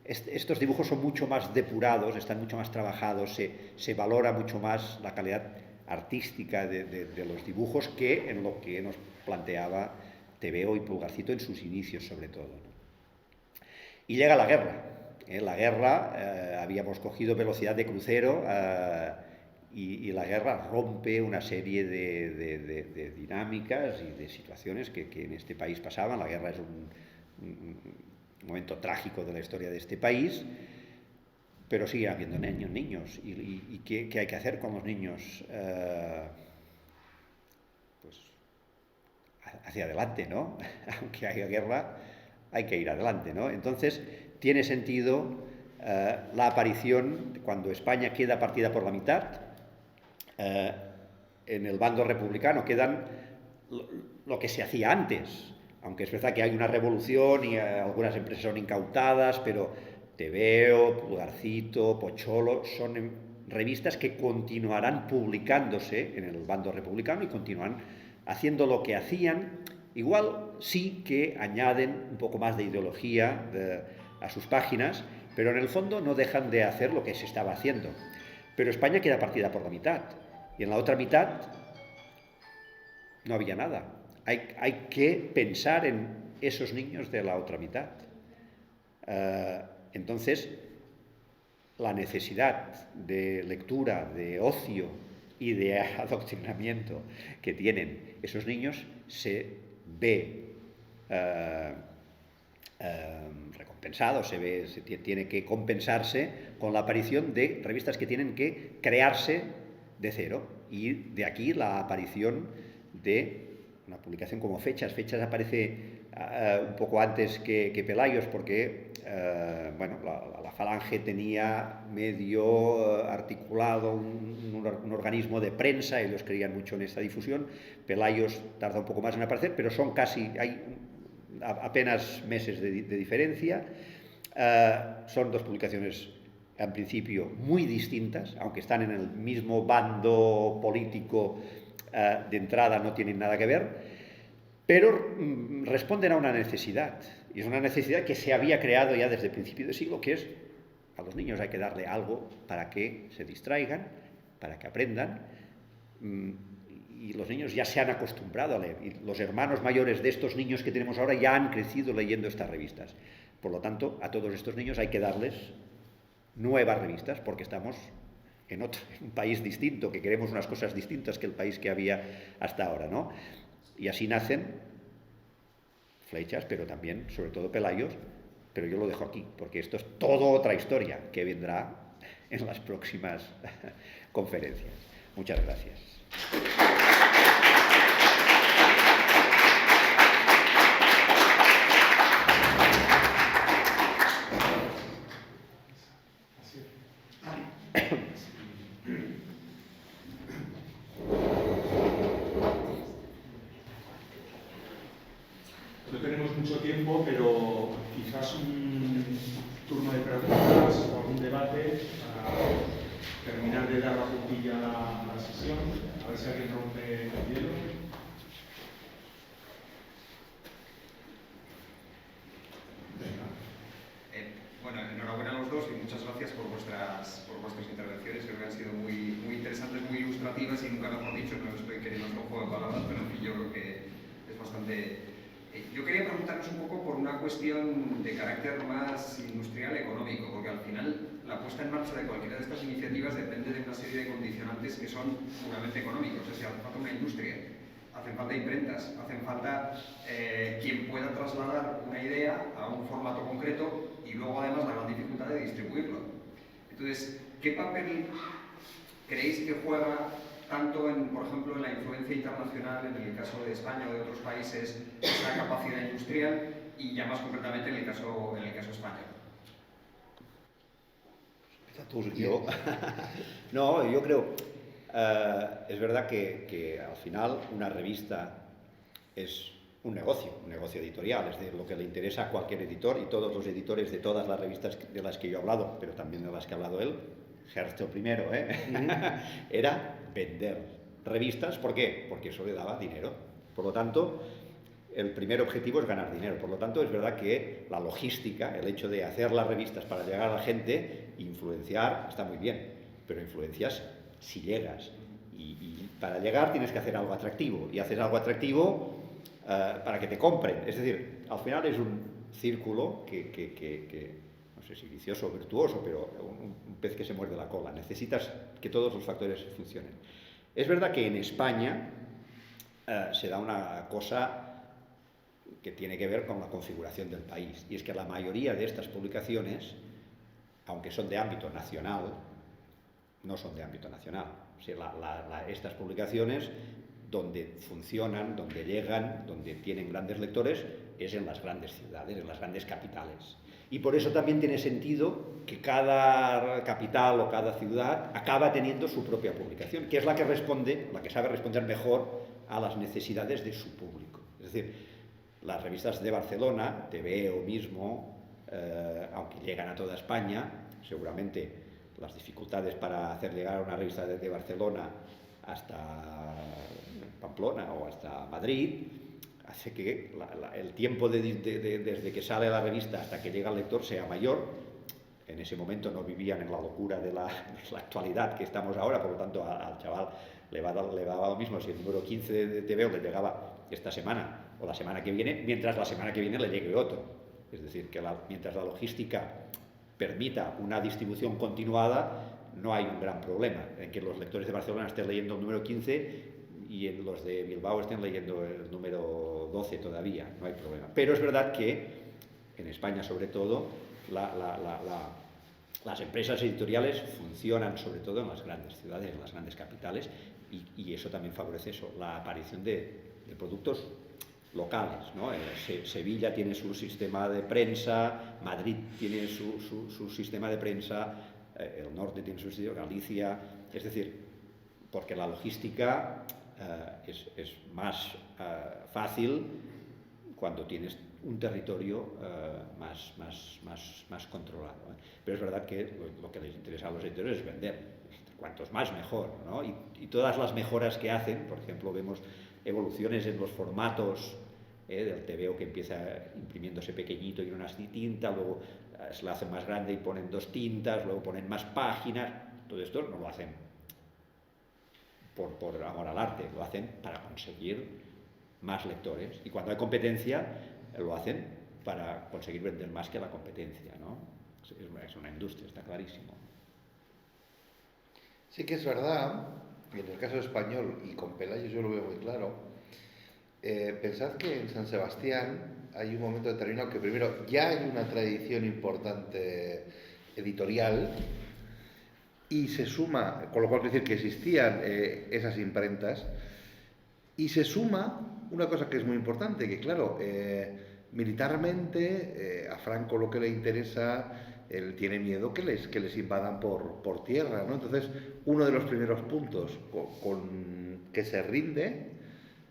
estos dibujos son mucho más depurados, están mucho más trabajados, se valora mucho más la calidad artística de los dibujos que en lo que nos planteaba TVO y Pulgarcito en sus inicios, sobre todo, ¿no? Y llega la guerra. La guerra, habíamos cogido velocidad de crucero y la guerra rompe una serie de dinámicas y de situaciones que en este país pasaban. La guerra es un momento trágico de la historia de este país, pero sigue habiendo niños. ¿Y qué hay que hacer con los niños? Pues hacia adelante, ¿no? Aunque haya guerra, hay que ir adelante, ¿no? Entonces, tiene sentido la aparición, cuando España queda partida por la mitad, en el bando republicano quedan lo que se hacía antes, aunque es verdad que hay una revolución y algunas empresas son incautadas, pero TVO, Pulgarcito, Pocholo, son revistas que continuarán publicándose en el bando republicano y continuarán haciendo lo que hacían. Igual sí que añaden un poco más de ideología a sus páginas, pero en el fondo no dejan de hacer lo que se estaba haciendo. Pero España queda partida por la mitad, y en la otra mitad no había nada. Hay que pensar en esos niños de la otra mitad. Entonces, la necesidad de lectura, de ocio y de adoctrinamiento que tienen esos niños se ve recompensado, tiene que compensarse con la aparición de revistas que tienen que crearse de cero, y de aquí la aparición de una publicación como Fechas. Fechas aparece un poco antes que Pelayos, porque bueno, la Falange tenía medio articulado un organismo de prensa, ellos creían mucho en esta difusión. Pelayos tarda un poco más en aparecer, pero son hay apenas meses de diferencia. Son dos publicaciones en principio muy distintas, aunque están en el mismo bando político, de entrada no tienen nada que ver, pero responden a una necesidad, y es una necesidad que se había creado ya desde el principio del siglo, que es: a los niños hay que darle algo para que se distraigan, para que aprendan, y los niños ya se han acostumbrado a leer, y los hermanos mayores de estos niños que tenemos ahora ya han crecido leyendo estas revistas. Por lo tanto, a todos estos niños hay que darles nuevas revistas, porque estamos en un país distinto, que queremos unas cosas distintas que el país que había hasta ahora, ¿no? Y así nacen Flechas, pero también, sobre todo, Pelayos, pero yo lo dejo aquí, porque esto es toda otra historia que vendrá en las próximas conferencias. Muchas gracias. No tenemos mucho tiempo, pero quizás un turno de preguntas o algún debate para terminar de dar la puntilla a la sesión. A ver si alguien rompe el hielo. Bueno, enhorabuena a los dos y muchas gracias por vuestras intervenciones. Creo que han sido muy interesantes, muy ilustrativas y nunca mejor dicho. No estoy queriendo hacer un juego de palabras, pero en fin, yo creo que es bastante... Yo quería preguntaros un poco por una cuestión de carácter más industrial económico, porque al final la puesta en marcha de cualquiera de estas iniciativas depende de una serie de condicionantes que son puramente económicos. Es decir, hace falta una industria, hacen falta imprentas, hacen falta quien pueda trasladar una idea a un formato concreto y luego además la gran dificultad de distribuirlo. Entonces, ¿qué papel creéis que juega tanto, por ejemplo, en la influencia internacional, en el caso de España o de otros países, esa capacidad industrial y ya más concretamente en el caso español? Yo. No, yo creo, es verdad que al final una revista es un negocio editorial, es de lo que le interesa a cualquier editor, y todos los editores de todas las revistas de las que yo he hablado, pero también de las que ha hablado él, Herzog primero, era vender revistas. ¿Por qué? Porque eso le daba dinero. Por lo tanto, el primer objetivo es ganar dinero. Por lo tanto, es verdad que la logística, el hecho de hacer las revistas para llegar a la gente, influenciar, está muy bien, pero influencias si llegas. Y para llegar tienes que hacer algo atractivo, y haces algo atractivo para que te compren. Es decir, al final es un círculo que no sé si vicioso o virtuoso, pero un pez que se muerde la cola. Necesitas que todos los factores funcionen. Es verdad que en España se da una cosa que tiene que ver con la configuración del país, y es que la mayoría de estas publicaciones, aunque son de ámbito nacional, no son de ámbito nacional. O sea, estas publicaciones, donde funcionan, donde llegan, donde tienen grandes lectores, es en las grandes ciudades, en las grandes capitales. Y por eso también tiene sentido que cada capital o cada ciudad acaba teniendo su propia publicación, que es la que sabe responder mejor a las necesidades de su público. Es decir, las revistas de Barcelona, TVO mismo, aunque llegan a toda España, seguramente las dificultades para hacer llegar una revista desde Barcelona hasta Pamplona o hasta Madrid hace que el tiempo desde que sale la revista hasta que llega al lector sea mayor. En ese momento no vivían en la locura de la actualidad que estamos ahora, por lo tanto al chaval le va a dar lo mismo si el número 15 de TVO le llegaba esta semana o la semana que viene, mientras la semana que viene le llegue otro. Es decir, que mientras la logística permita una distribución continuada, no hay un gran problema en que los lectores de Barcelona estén leyendo el número 15 y en los de Bilbao estén leyendo el número 12 todavía, no hay problema. Pero es verdad que en España, sobre todo, las empresas editoriales funcionan sobre todo en las grandes ciudades, en las grandes capitales, y eso también favorece la aparición de productos locales, ¿no? Sevilla tiene su sistema de prensa, Madrid tiene su sistema de prensa, el norte tiene su sistema, Galicia, es decir, porque la logística es más fácil cuando tienes un territorio más controlado, ¿eh? Pero es verdad que lo que les interesa a los editores es vender, cuantos más mejor, ¿no? Y todas las mejoras que hacen, por ejemplo, vemos evoluciones en los formatos del TVO, que empieza imprimiéndose pequeñito y en una tinta, luego se la hacen más grande y ponen 2 tintas, luego ponen más páginas. Todo esto no lo hacen por amor al arte, lo hacen para conseguir más lectores, y cuando hay competencia lo hacen para conseguir vender más que la competencia, ¿no? Es una industria, está clarísimo. Sí que es verdad, y en el caso español y con Pelayos yo lo veo muy claro. Pensad que en San Sebastián hay un momento determinado que primero ya hay una tradición importante editorial y se suma, con lo cual quiere decir que existían esas imprentas, y se suma una cosa que es muy importante, que claro, militarmente a Franco lo que le interesa, él tiene miedo que les invadan por tierra, ¿no? Entonces, uno de los primeros puntos con que se rinde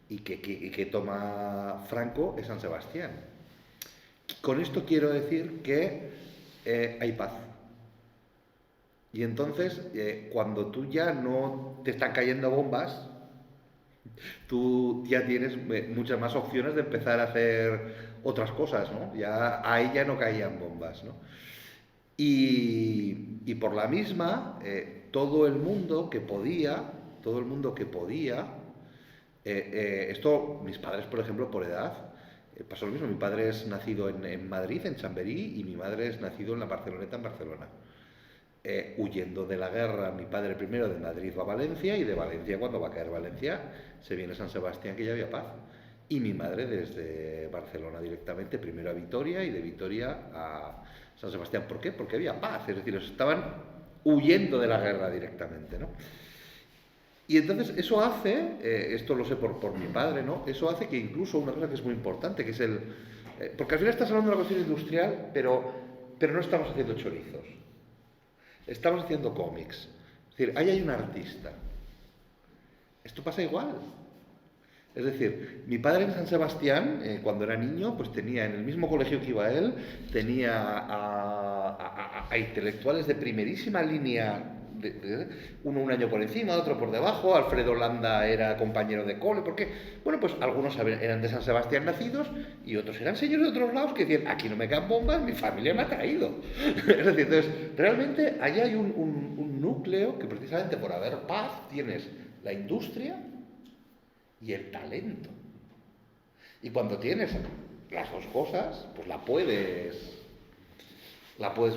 y que toma Franco es San Sebastián. Con esto quiero decir que hay paz. Y entonces, cuando tú ya no te están cayendo bombas, tú ya tienes muchas más opciones de empezar a hacer otras cosas, ¿no? Ya, ahí ya no caían bombas, ¿no? Y por la misma, todo el mundo que podía, esto, mis padres, por ejemplo, por edad, pasó lo mismo. Mi padre es nacido en Madrid, en Chamberí, y mi madre es nacido en la Barceloneta, en Barcelona. Huyendo de la guerra, mi padre primero de Madrid va a Valencia, y de Valencia, cuando va a caer Valencia, se viene a San Sebastián, que ya había paz. Y mi madre desde Barcelona directamente, primero a Vitoria y de Vitoria a San Sebastián. ¿Por qué? Porque había paz, es decir, estaban huyendo de la guerra directamente, ¿no? Y entonces eso hace, esto lo sé por mi padre, ¿no? Eso hace que incluso una cosa que es muy importante, que es porque al final estás hablando de una cuestión industrial, pero no estamos haciendo chorizos. Estamos haciendo cómics. Es decir, ahí hay un artista. Esto pasa igual. Es decir, mi padre en San Sebastián, cuando era niño, pues tenía, en el mismo colegio que iba él, tenía a intelectuales de primerísima línea, uno un año por encima, otro por debajo. Alfredo Landa era compañero de cole, porque, bueno, pues algunos eran de San Sebastián nacidos y otros eran señores de otros lados que decían, aquí no me caen bombas, mi familia me ha traído. Es decir, entonces, realmente allí hay un núcleo que precisamente por haber paz tienes la industria y el talento. Y cuando tienes las dos cosas, pues la puedes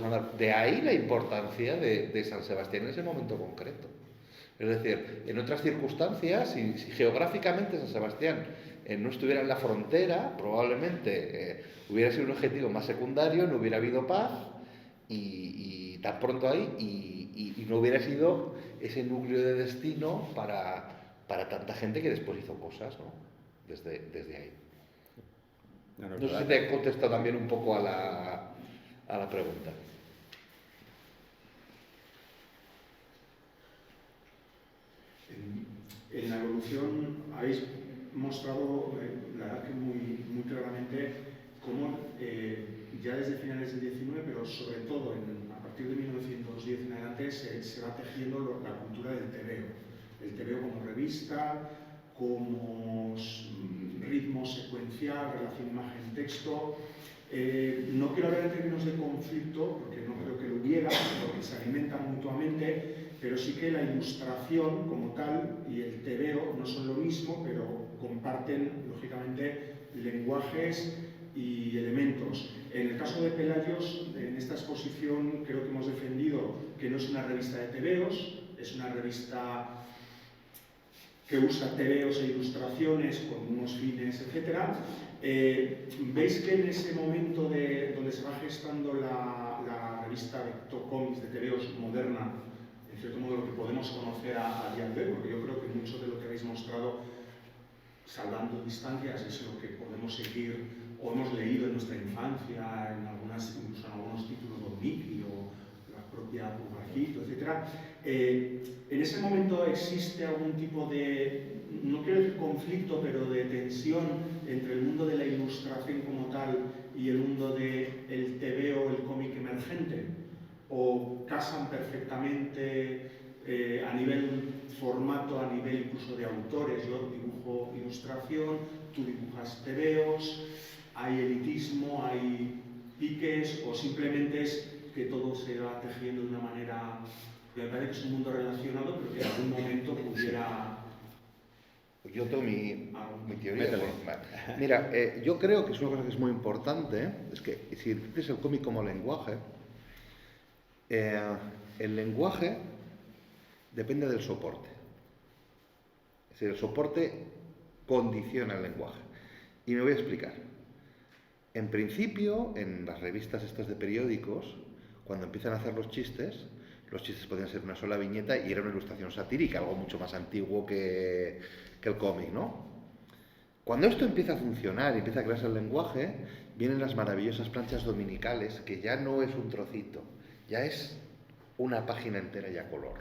mandar. De ahí la importancia de San Sebastián en ese momento concreto. Es decir, en otras circunstancias, si geográficamente San Sebastián no estuviera en la frontera, probablemente hubiera sido un objetivo más secundario, no hubiera habido paz y tan pronto ahí, y no hubiera sido ese núcleo de destino para tanta gente que después hizo cosas, ¿no? Desde ahí. No sé si te he contestado también un poco a la pregunta. En la evolución habéis mostrado, la verdad que muy claramente, cómo ya desde finales del 19, pero sobre todo a partir de 1910 en adelante, se va tejiendo la cultura del TVO. El TVO como revista, como ritmo secuencial, relación imagen-texto. No quiero hablar en términos de conflicto, porque no creo que lo hubiera, porque se alimentan mutuamente, pero sí que la ilustración como tal y el TVO no son lo mismo, pero comparten, lógicamente, lenguajes y elementos. En el caso de Pelayos, en esta exposición creo que hemos defendido que no es una revista de TVOs, es una revista que usa TVOs e ilustraciones con unos fines, etc. ¿Veis que en ese momento donde se va gestando la revista Vectocomics de TVOs moderna, en cierto modo lo que podemos conocer a día de hoy, porque yo creo que mucho de lo que habéis mostrado salvando distancias, es lo que podemos seguir o hemos leído en nuestra infancia, incluso en algunos títulos de Mickey o la propia Pugarcito, etc. En ese momento existe algún tipo de, no quiero decir conflicto, pero de tensión entre el mundo de la ilustración como tal y el mundo del tebeo, el cómic emergente, o casan perfectamente a nivel formato, a nivel incluso de autores. Yo dibujo ilustración, tú dibujas tebeos, hay elitismo, hay piques, o simplemente es que todo se va tejiendo de una manera, me parece que es un mundo relacionado, pero que en algún momento pudiera... Yo tengo mi teoría. Vale. Mira, yo creo que es una cosa que es muy importante, es que si entiendes el cómic como lenguaje, el lenguaje depende del soporte. Es decir, el soporte condiciona el lenguaje. Y me voy a explicar. En principio, en las revistas estas de periódicos, cuando empiezan a hacer los chistes podían ser una sola viñeta y era una ilustración satírica, algo mucho más antiguo que el cómic, ¿no? Cuando esto empieza a funcionar y empieza a crearse el lenguaje, vienen las maravillosas planchas dominicales, que ya no es un trocito, ya es una página entera y a color.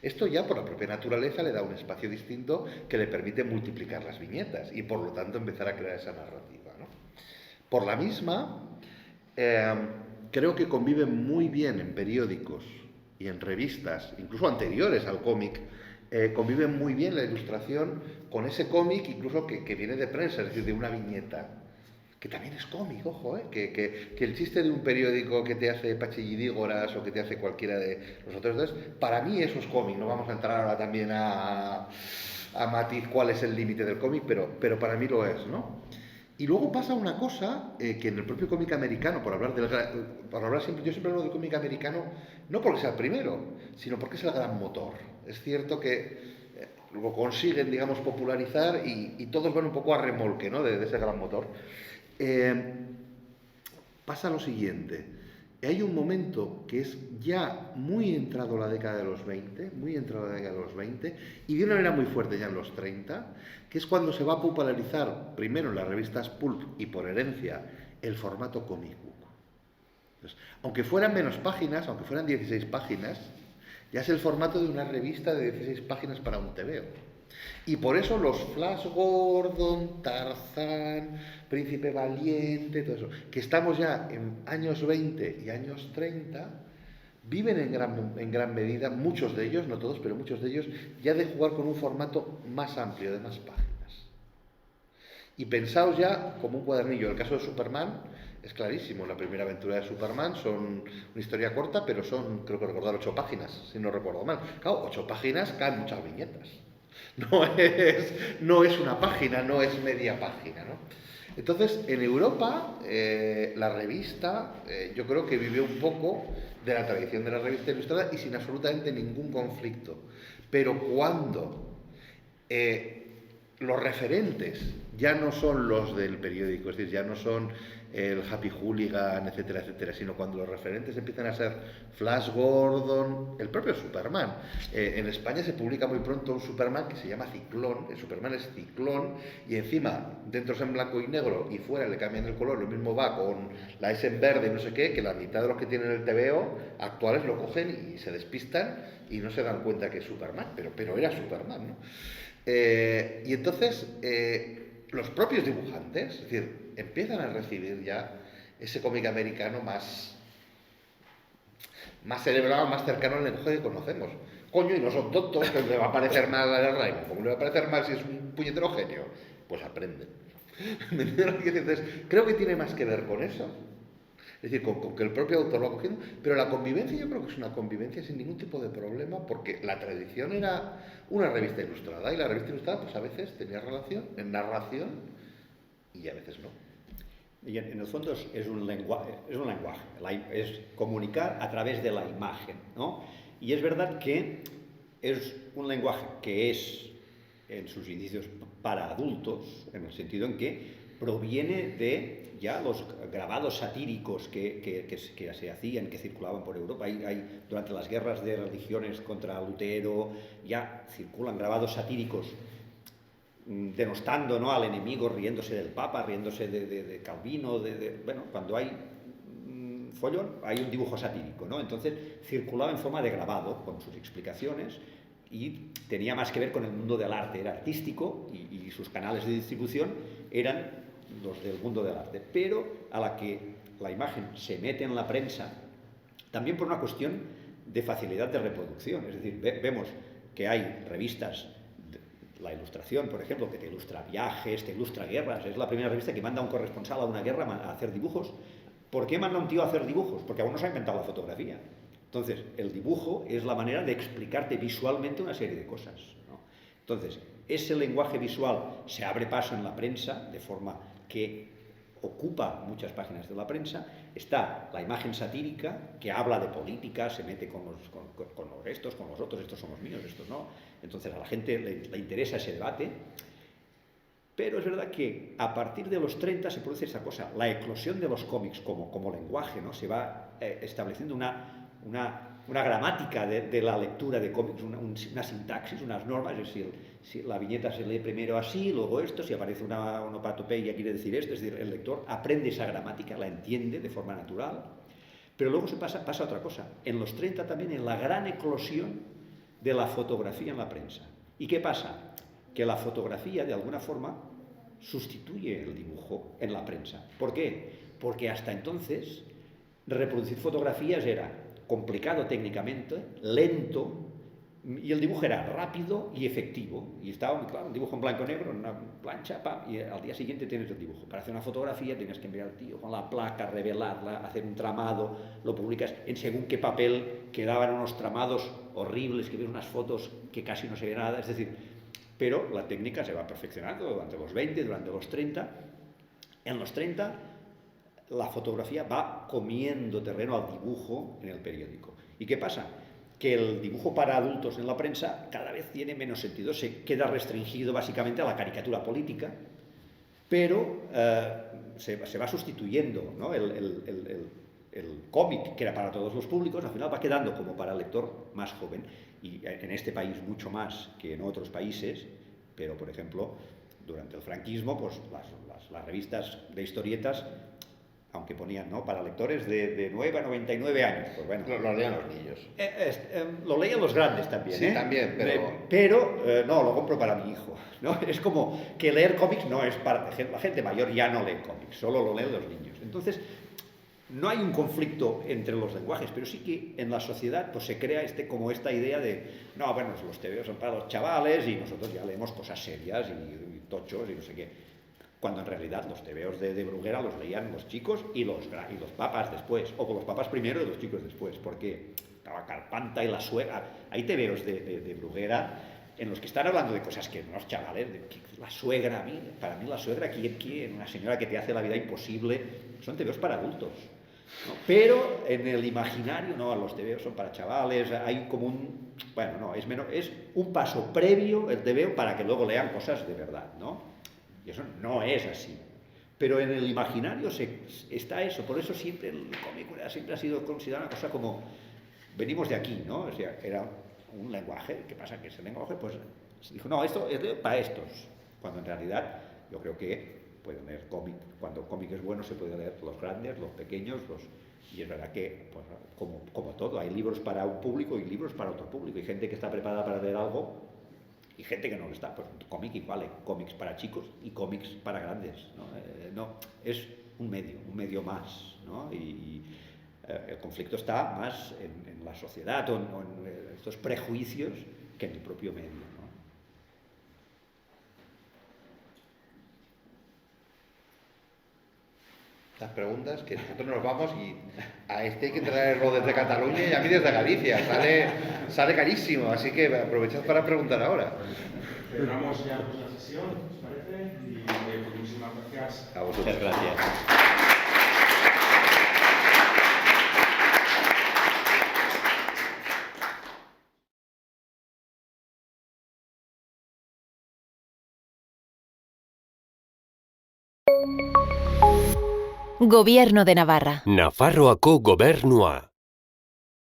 Esto ya por la propia naturaleza le da un espacio distinto que le permite multiplicar las viñetas y por lo tanto empezar a crear esa narrativa, ¿no? Por la misma, creo que conviven muy bien en periódicos y en revistas, incluso anteriores al cómic, conviven muy bien la ilustración con ese cómic, incluso que viene de prensa, es decir, de una viñeta, que también es cómic, ojo, que el chiste de un periódico que te hace Pachillidígoras o que te hace cualquiera de los otros dos, para mí eso es cómic. No vamos a entrar ahora también a matiz cuál es el límite del cómic, pero para mí lo es, ¿no? Y luego pasa una cosa que en el propio cómic americano, yo siempre hablo del cómic americano, no porque sea el primero, sino porque es el gran motor. Es cierto que lo consiguen, digamos, popularizar y todos van un poco a remolque, ¿no?, de ese gran motor. Pasa lo siguiente. Hay un momento que es ya muy entrado la década de los 20, y de una manera muy fuerte ya en los 30, que es cuando se va a popularizar, primero en las revistas pulp y por herencia, el formato comic book. Entonces, aunque fueran menos páginas, aunque fueran 16 páginas, ya es el formato de una revista de 16 páginas para un tebeo. Y por eso los Flash Gordon, Tarzán, Príncipe Valiente, todo eso, que estamos ya en años 20 y años 30, viven en gran medida, muchos de ellos, no todos, pero muchos de ellos, ya de jugar con un formato más amplio, de más páginas. Y pensaos ya como un cuadernillo. El caso de Superman es clarísimo. La primera aventura de Superman son una historia corta, pero son, creo que recordar, 8 páginas, si no recuerdo mal. Claro, 8 páginas caen muchas viñetas. No es una página, no es media página, ¿no? Entonces, en Europa, la revista, yo creo que vivió un poco de la tradición de la revista ilustrada y sin absolutamente ningún conflicto. Pero cuando los referentes ya no son los del periódico, es decir, ya no son el Happy Hooligan, etcétera, etcétera, sino cuando los referentes empiezan a ser Flash Gordon, el propio Superman. En España se publica muy pronto un Superman que se llama Ciclón. El Superman es Ciclón y encima dentro es en blanco y negro y fuera le cambian el color. Lo mismo va con la S en verde y no sé qué, que la mitad de los que tienen el TVO actuales lo cogen y se despistan y no se dan cuenta que es Superman, pero era Superman, ¿no? Y entonces los propios dibujantes, es decir, empiezan a recibir ya ese cómic americano más celebrado, más cercano al lenguaje que conocemos. Coño, y no son tontos, que le va a parecer mal a Raymond. ¿Cómo le va a parecer mal si es un puñetero genio? Pues aprenden. Entonces, creo que tiene más que ver con eso. Es decir, con que el propio autor lo va cogiendo, pero la convivencia yo creo que es una convivencia sin ningún tipo de problema, porque la tradición era una revista ilustrada, y la revista ilustrada pues a veces tenía relación en narración y a veces no. Y en el fondo es un lenguaje, es comunicar a través de la imagen, ¿no? Y es verdad que es un lenguaje que es, en sus inicios, para adultos, en el sentido en que proviene de ya los grabados satíricos que se hacían, que circulaban por Europa. Durante las guerras de religiones contra Lutero ya circulan grabados satíricos denostando, ¿no?, al enemigo, riéndose del Papa, riéndose de Calvino, bueno, cuando hay follón, hay un dibujo satírico, ¿no? Entonces circulaba en forma de grabado, con sus explicaciones, y tenía más que ver con el mundo del arte, era artístico, y sus canales de distribución eran los del mundo del arte, pero a la que la imagen se mete en la prensa, también por una cuestión de facilidad de reproducción, es decir, vemos que hay revistas, La Ilustración, por ejemplo, que te ilustra viajes, te ilustra guerras, es la primera revista que manda a un corresponsal a una guerra a hacer dibujos. ¿Por qué manda a un tío a hacer dibujos? Porque aún no se ha inventado la fotografía. Entonces, el dibujo es la manera de explicarte visualmente una serie de cosas, ¿no? Entonces, ese lenguaje visual se abre paso en la prensa, de forma que ocupa muchas páginas de la prensa. Está la imagen satírica, que habla de política, se mete con los otros, estos somos míos, estos no. Entonces a la gente le interesa ese debate. Pero es verdad que a partir de los 30 se produce esa cosa, la eclosión de los cómics como lenguaje, ¿no? Se va estableciendo una gramática de la lectura de cómics, una sintaxis, unas normas. Es decir, si la viñeta se lee primero así, luego esto, si aparece una onomatopeya quiere decir esto. Es decir, el lector aprende esa gramática, la entiende de forma natural. Pero luego pasa otra cosa. En los 30 también, en la gran eclosión de la fotografía en la prensa. ¿Y qué pasa? Que la fotografía, de alguna forma, sustituye el dibujo en la prensa. ¿Por qué? Porque hasta entonces reproducir fotografías era complicado técnicamente, lento, y el dibujo era rápido y efectivo. Y estaba, claro, un dibujo en blanco y negro, en una plancha, pam, y al día siguiente tienes el dibujo. Para hacer una fotografía tienes que enviar al tío con la placa, revelarla, hacer un tramado, lo publicas en según qué papel, quedaban unos tramados horribles, que ves unas fotos que casi no se ve nada. Es decir, pero la técnica se va perfeccionando durante los 20, durante los 30. En los 30 la fotografía va comiendo terreno al dibujo en el periódico. ¿Y qué pasa? Que el dibujo para adultos en la prensa cada vez tiene menos sentido, se queda restringido básicamente a la caricatura política, pero se va sustituyendo, ¿no? El cómic, que era para todos los públicos, al final va quedando como para el lector más joven, y en este país mucho más que en otros países. Pero, por ejemplo, durante el franquismo, pues las revistas de historietas, aunque ponían, ¿no?, para lectores de 9 a 99 años, pues bueno. Lo leían los niños. Lo leían los grandes también, sí, también, pero no, lo compro para mi hijo, ¿no? Es como que leer cómics no es para la gente mayor, ya no lee cómics, solo lo leen los niños. Entonces, no hay un conflicto entre los lenguajes, pero sí que en la sociedad pues se crea como esta idea de, no, bueno, los TVOs son para los chavales y nosotros ya leemos cosas serias y tochos y no sé qué. Cuando en realidad los TVOs de Bruguera los leían los chicos y los papas después, o los papas primero y los chicos después, porque estaba Carpanta y la suegra. Hay TVOs de Bruguera en los que están hablando de cosas que no los chavales, la suegra, para mí la suegra, ¿quién? Una señora que te hace la vida imposible. Son TVOs para adultos, ¿no? Pero en el imaginario, no, los TVOs son para chavales, hay como bueno, no, es un paso previo el TVO para que luego lean cosas de verdad, ¿no? Y eso no es así. Pero en el imaginario está eso. Por eso siempre el cómic siempre ha sido considerado una cosa como, venimos de aquí, ¿no? O sea, era un lenguaje. ¿Qué pasa? Que ese lenguaje, pues, se dijo, no, esto es para estos. Cuando en realidad yo creo que pueden leer cómic. Cuando cómic es bueno se puede leer los grandes, los pequeños, y es verdad que, pues, como todo, hay libros para un público y libros para otro público. Hay gente que está preparada para leer algo y gente que no lo está. Pues cómic igual, cómics para chicos y cómics para grandes, ¿no? No, es un medio más, ¿no? Y el conflicto está más en la sociedad o en estos prejuicios que en el propio medio, ¿no? Las preguntas, que nosotros nos vamos y a este hay que traerlo desde Cataluña y a mí desde Galicia. Sale carísimo, así que aprovechad para preguntar ahora. Cerramos ya pues, la sesión, ¿os parece? Y muchísimas gracias. A vosotros. Muchas gracias. Gobierno de Navarra. Nafarroako gobernua.